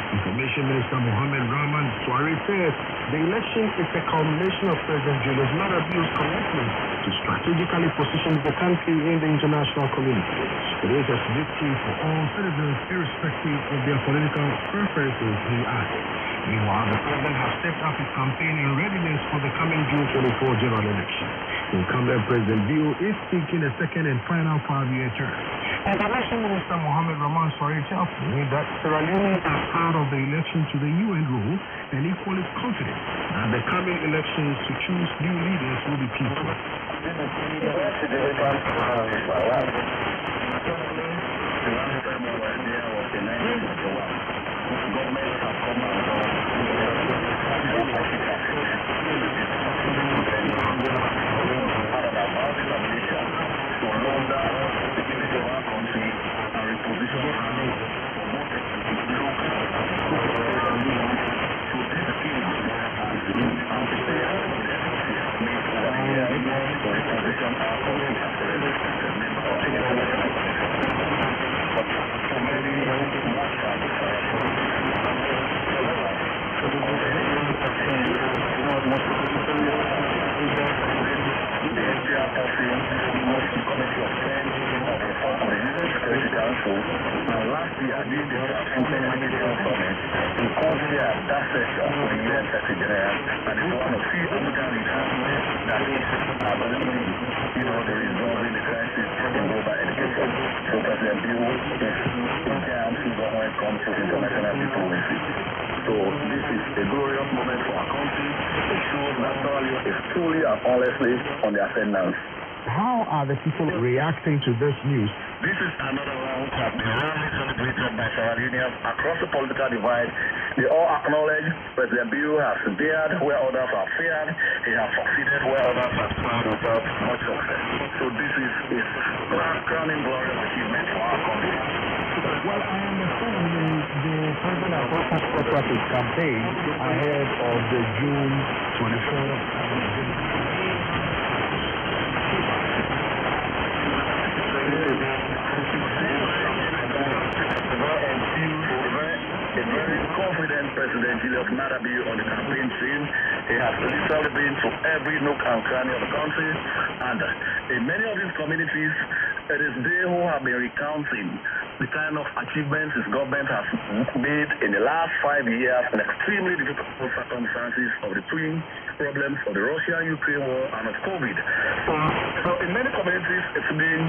Information Minister Mohamed Rahman Soare says the election is a culmination of President Julius Maada Bio's commitment to strategically position the country in the international community. It is a victory for all citizens, irrespective of their political preferences, he added. Meanwhile, the president has stepped up his campaign in readiness for the coming June 24 general election. Incumbent President Bio is seeking a second and final 5-year term. Information Minister Mohamed Rahman Soare tells me that Sierra Leoneans are proud of the election to the UN role and equally confident that the coming elections to choose new leaders will be peaceful. So this is a glorious moment for our country. It shows that Sierra is truly and honestly on the ascendant. How are the people reacting to this news? This is another round that been roundly celebrated by Sierra Leoneans across the political divide. They all acknowledge President Bio has dared where others have feared. He has succeeded where others have tried without much success. So this is a crowning glorious achievement for our country. Well, I understand the president has also stepped up his campaign ahead of the June 24th. A very confident President Julius Maada Bio on the campaign scene. He has literally been to every nook and cranny of the country, and in many of these communities, it is they who have been recounting the kind of achievements his government has made in the last 5 years in extremely difficult circumstances of the twin problems of the Russia-Ukraine war and of COVID. So in many communities, it's been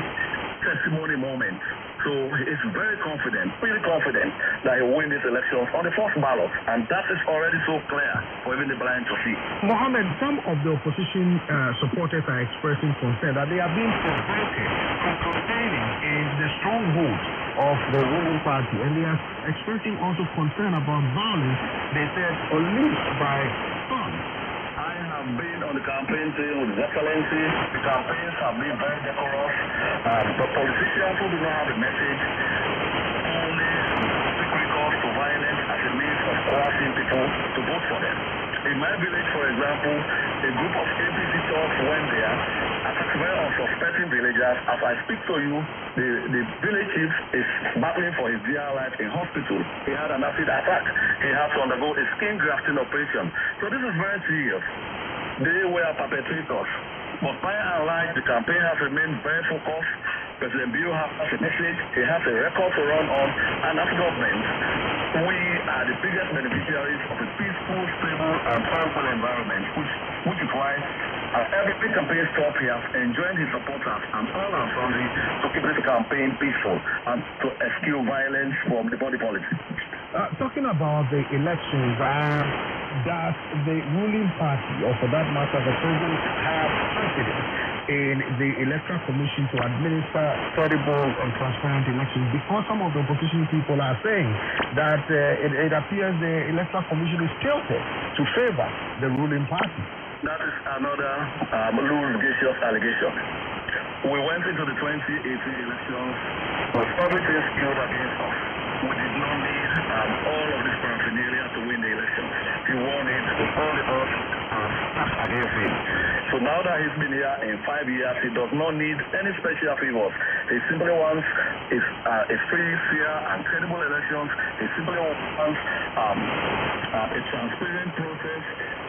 testimony moments. So he is very confident, really confident that he will win these elections on the first ballot, and that is already so clear for even the blind to see. Mohammed, some of the opposition supporters are expressing concern that they are being prevented from campaigning in the stronghold of the ruling party, and they are expressing also concern about violence, they said, unleashed by thugs. I have been on the campaign trail with His Excellency. The campaigns have been very decorous. The politicians who do not have a message only seek recourse to violence as a means of coercing people to vote for them. In my village, for example, a group of APC thugs went there, attacked very unsuspecting villagers. As I speak to you, the village chief is battling for his dear life in hospital. He had an acid attack. He had to undergo a skin grafting operation. So this is very serious. They were perpetrators. But by and large, the campaign has remained very focused. President Bio has a message. He has a record to run on. And as government, we are the biggest beneficiaries of a peaceful, stable, and tranquil environment, which is why every campaign stop he has enjoined his supporters and all our family to keep this campaign peaceful and to eschew violence from the body politic. Talking about the elections, does the ruling party, or for that matter, the president, have confidence in the Electoral Commission to administer credible and transparent elections? Because some of the opposition people are saying that it appears the Electoral Commission is tilted to favor the ruling party. That is another litigious allegation. We went into the 2018 elections with everything skewed against us. We did not need all of this paraphernalia to win the elections. He won it with all the odds against him. So now that he's been here in 5 years, he does not need any special favors. He simply wants a free, fair, and credible elections. He simply wants a transparent process,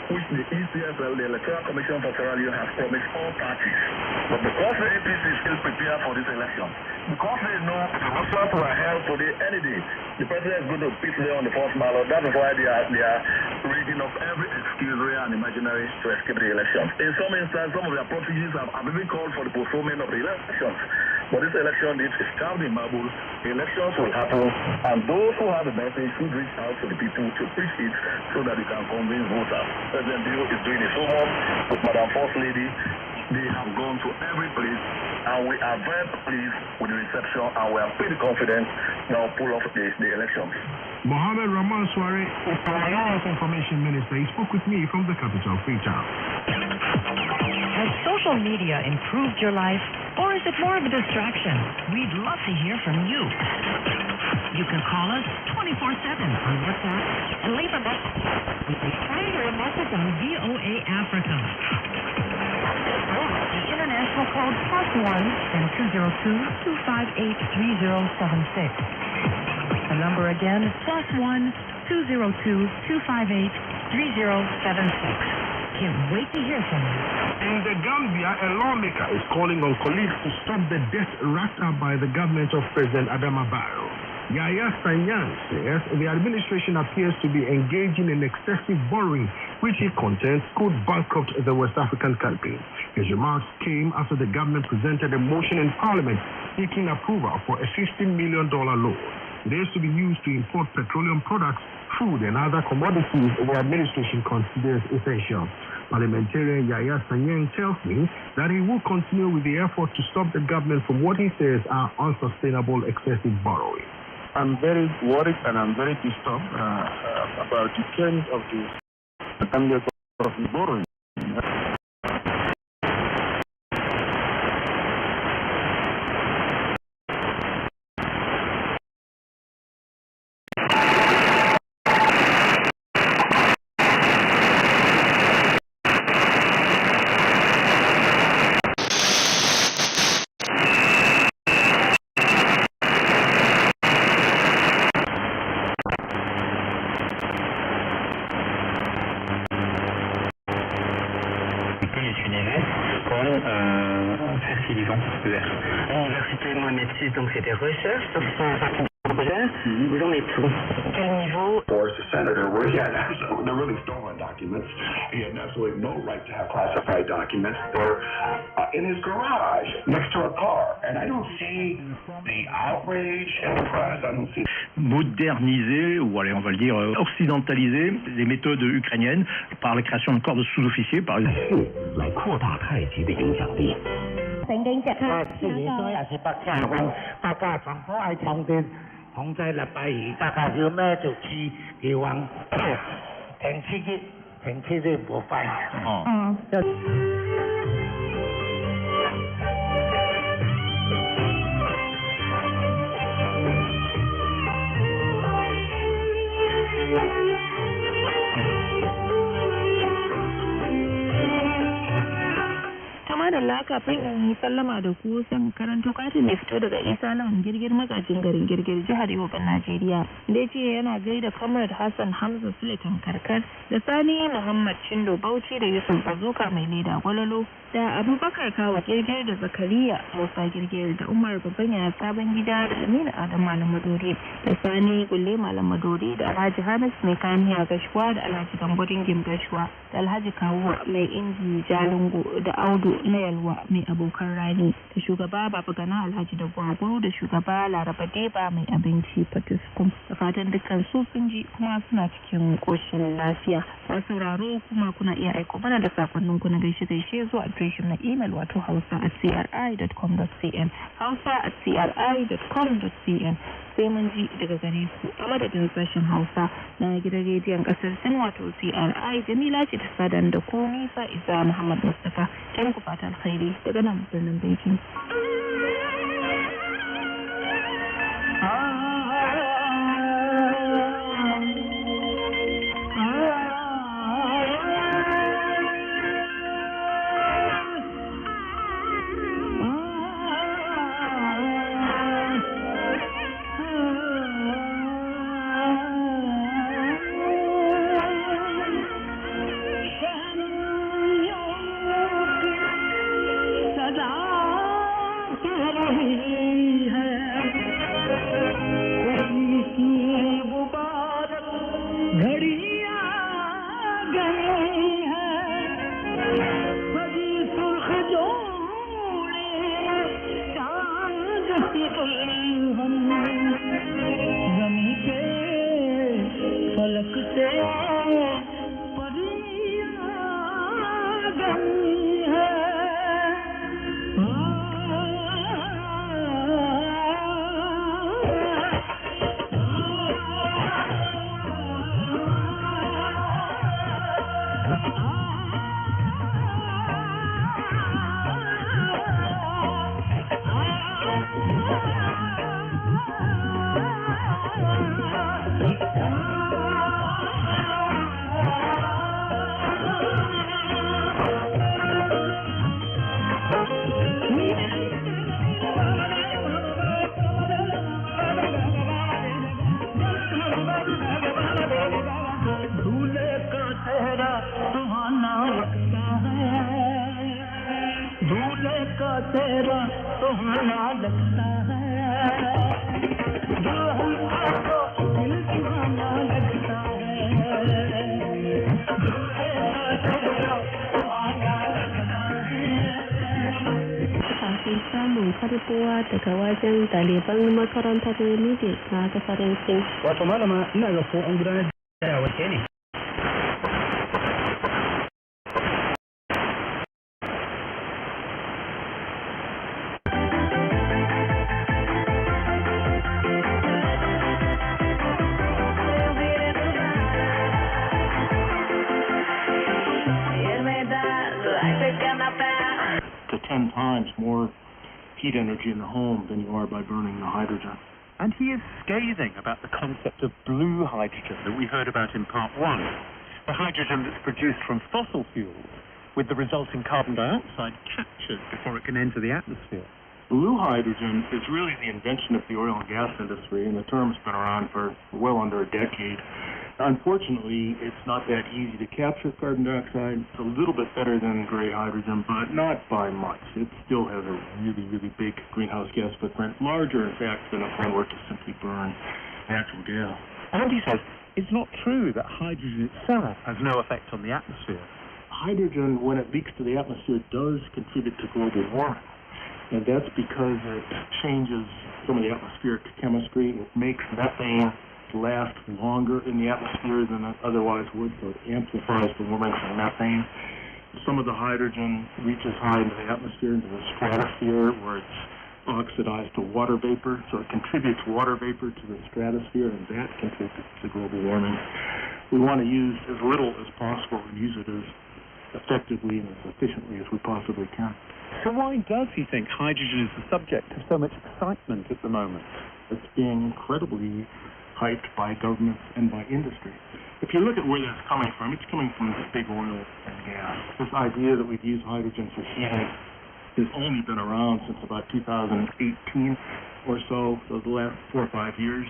which the ECSL, the Electoral Commission for Sierra Leone, has promised all parties. But because the APC is still prepared for this election, because they know the elections were held today any day, the president is going to pitch there on the first ballot. That is why they are reading up every excuse, real and imaginary, to escape the elections. In some instances, some of their proteges have even called for the postponement of the elections. But this election is carved in marble. The elections will happen, and those who have the message should reach out to the people to preach it so that they can convince voters. President Bio is doing his homework with Madam First Lady. They have gone to every place, and we are very pleased with the reception, and we are pretty confident now pull off the elections. Mohammed Rahman Suare, Health Information Minister, he spoke with me from the capital, Freetown. Has social media improved your life, or is it more of a distraction? We'd love to hear from you. You can call us 24/7 on WhatsApp and leave a message. Send a message on VOA Africa. The international code +1 and 202-258-3076. The number again is +1 202-258-3076. Can't wait to hear from you. In the Gambia, a lawmaker is calling on colleagues to stop the debt racked up by the government of President Adama Barrow. Yaya Sanyang says the administration appears to be engaging in excessive borrowing, which he contends could bankrupt the West African country. His remarks came after the government presented a motion in Parliament seeking approval for a $50 million loan. It is to be used to import petroleum products, food, and other commodities the administration considers essential. Parliamentarian Yaya Sanyang tells me that he will continue with the effort to stop the government from what he says are unsustainable excessive borrowing. I'm very worried and I'm very disturbed about the trend of the Gambia government borrowing. funéraire comme un fertilisant vert. L'université Mohamed VI, donc c'est des recherches sur son projet. Vous en êtes où? Quel niveau? Boris, the senator, where he had they're really stolen documents. He had absolutely no right to have classified documents. They're in his garage next to a car, and I don't see the outrage in the press. I don't see. Moderniser, ou allez, on va le dire, occidentaliser les méthodes ukrainiennes par la création d'un corps de sous-officiers, par exemple. 来扩大太极的影响力。曾經隻卡自己都係北京運，大家從可係重電控制立幣，大家要咩就知要運，停車啲唔費。Madalla kafin in yi sallama da ku san karanto katin da fito daga Isa Lawan Girgir magajin garin Girgir jihar Yobe Najeriya da ya ce yana gaida Comrade Hassan Hamza Suletan Karkar da Sani Muhammad Chindo Bauchi da Yusuf Bazoka mai leda gwalolo da Abubakar Kawo Girgir da Zakariya Musa Girgir da Umar Babanya Sabon Gida da Aminu Adam Malam Madori da Sani Gulle Malam Madori da Alhaji Hamis mai kayan miya Gashuwa da Alhaji Gambo Dingim Gashuwa da Alhaji Kawo mai inji Jalingo da Audu na Yalwa mai abokan rani da shugaba Baba Gana Alhaji da Gwagwaro da shugaba Laraba Deba mai abinci Fatiskum da fatan dukkan su sun ji kuma suna cikin koshin lafiya. Wasu sauraro kuma kuna iya aiko mana da sakonnin ku na gaishe zuwa adireshin na email wato hausa@cri.com.cn hausa@cri.com.cn sai mun ji daga gare ku a madadin sashen Hausa na gidan rediyon kasar Sin wato CRI. Jamila ce ta sadan da ku Nisa Isa Muhammad Mustafa ta muku fata alkhairi daga nan birnin Beijing. karbuwa daga wajen ɗaliban makarantar Middle na kasarin Sin. Wato malama ina ga ko an gudanar da wace ne? To 10 times more heat energy in the home than you are by burning the hydrogen. And he is scathing about the concept of blue hydrogen that we heard about in part 1. The hydrogen that's produced from fossil fuels with the resulting carbon dioxide captured before it can enter the atmosphere. Blue hydrogen is really the invention of the oil and gas industry, and the term's been around for well under a decade. Unfortunately, it's not that easy to capture carbon dioxide. It's a little bit better than gray hydrogen, but not by much. It still has a really, really big greenhouse gas footprint, larger, in fact, than if one were to simply burn natural gas. Andy says it's not true that hydrogen itself has no effect on the atmosphere. Hydrogen, when it leaks to the atmosphere, does contribute to global warming. And that's because it changes some of the atmospheric chemistry. It makes methane last longer in the atmosphere than it otherwise would, so it amplifies the warming from methane. Some of the hydrogen reaches high into the atmosphere, into the stratosphere, where it's oxidized to water vapor, so it contributes water vapor to the stratosphere, and that contributes to global warming. We want to use as little as possible and use it as effectively and as efficiently as we possibly can. So why does he think hydrogen is the subject of so much excitement at the moment? It's being incredibly hyped by governments and by industry. If you look at where that's coming from, it's coming from the big oil and gas. This idea that we'd use hydrogen for heating has only been around since about 2018 or so the last 4 or 5 years.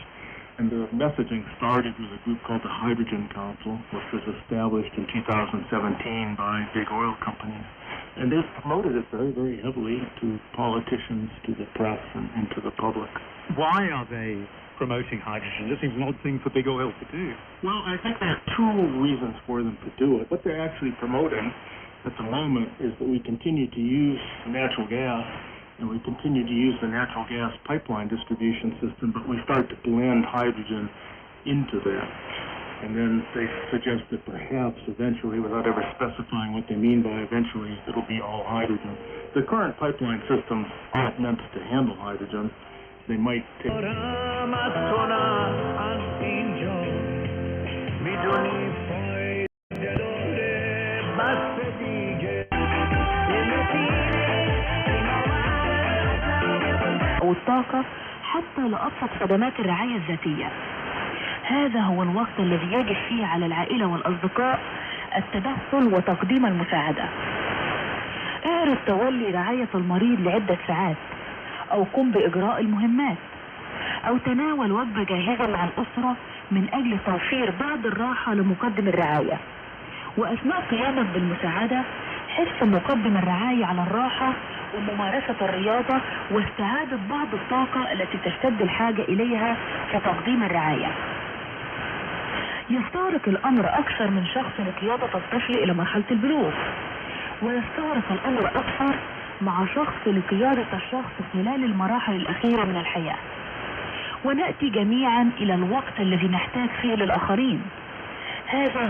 And the messaging started with a group called the Hydrogen Council, which was established in 2017 by big oil companies. And they've promoted it very, very heavily to politicians, to the press, and to the public. Why are they promoting hydrogen? This seems an odd thing for big oil to do. Well, I think there are 2 reasons for them to do it. What they're actually promoting at the moment is that we continue to use natural gas, and we continue to use the natural gas pipeline distribution system, but we start to blend hydrogen into that. And then they suggest that perhaps eventually, without ever specifying what they mean by eventually, it'll be all hydrogen. The current pipeline systems aren't meant to handle hydrogen. They might take... والطاقة حتى لأبسط خدمات الرعاية الذاتية. هذا هو الوقت الذي يجب فيه على العائلة والأصدقاء التدخل وتقديم المساعدة. اعرض تولي رعاية المريض لعدة ساعات، أو قم بإجراء المهمات، أو تناول وجبة جاهزة مع الأسرة من أجل توفير بعض الراحة لمقدم الرعاية. وأثناء قيامك بالمساعدة حث مقدم الرعاية على الراحة وممارسة الرياضة واستعادة بعض الطاقة التي تشتد الحاجة إليها في تقديم الرعاية. يستغرق الأمر أكثر من شخص لقيادة الطفل إلى مرحلة البلوغ، ويستغرق الأمر أكثر مع شخص لقيادة الشخص خلال المراحل الأخيرة من الحياة. ونأتي جميعا إلى الوقت الذي نحتاج فيه للآخرين. هذا هو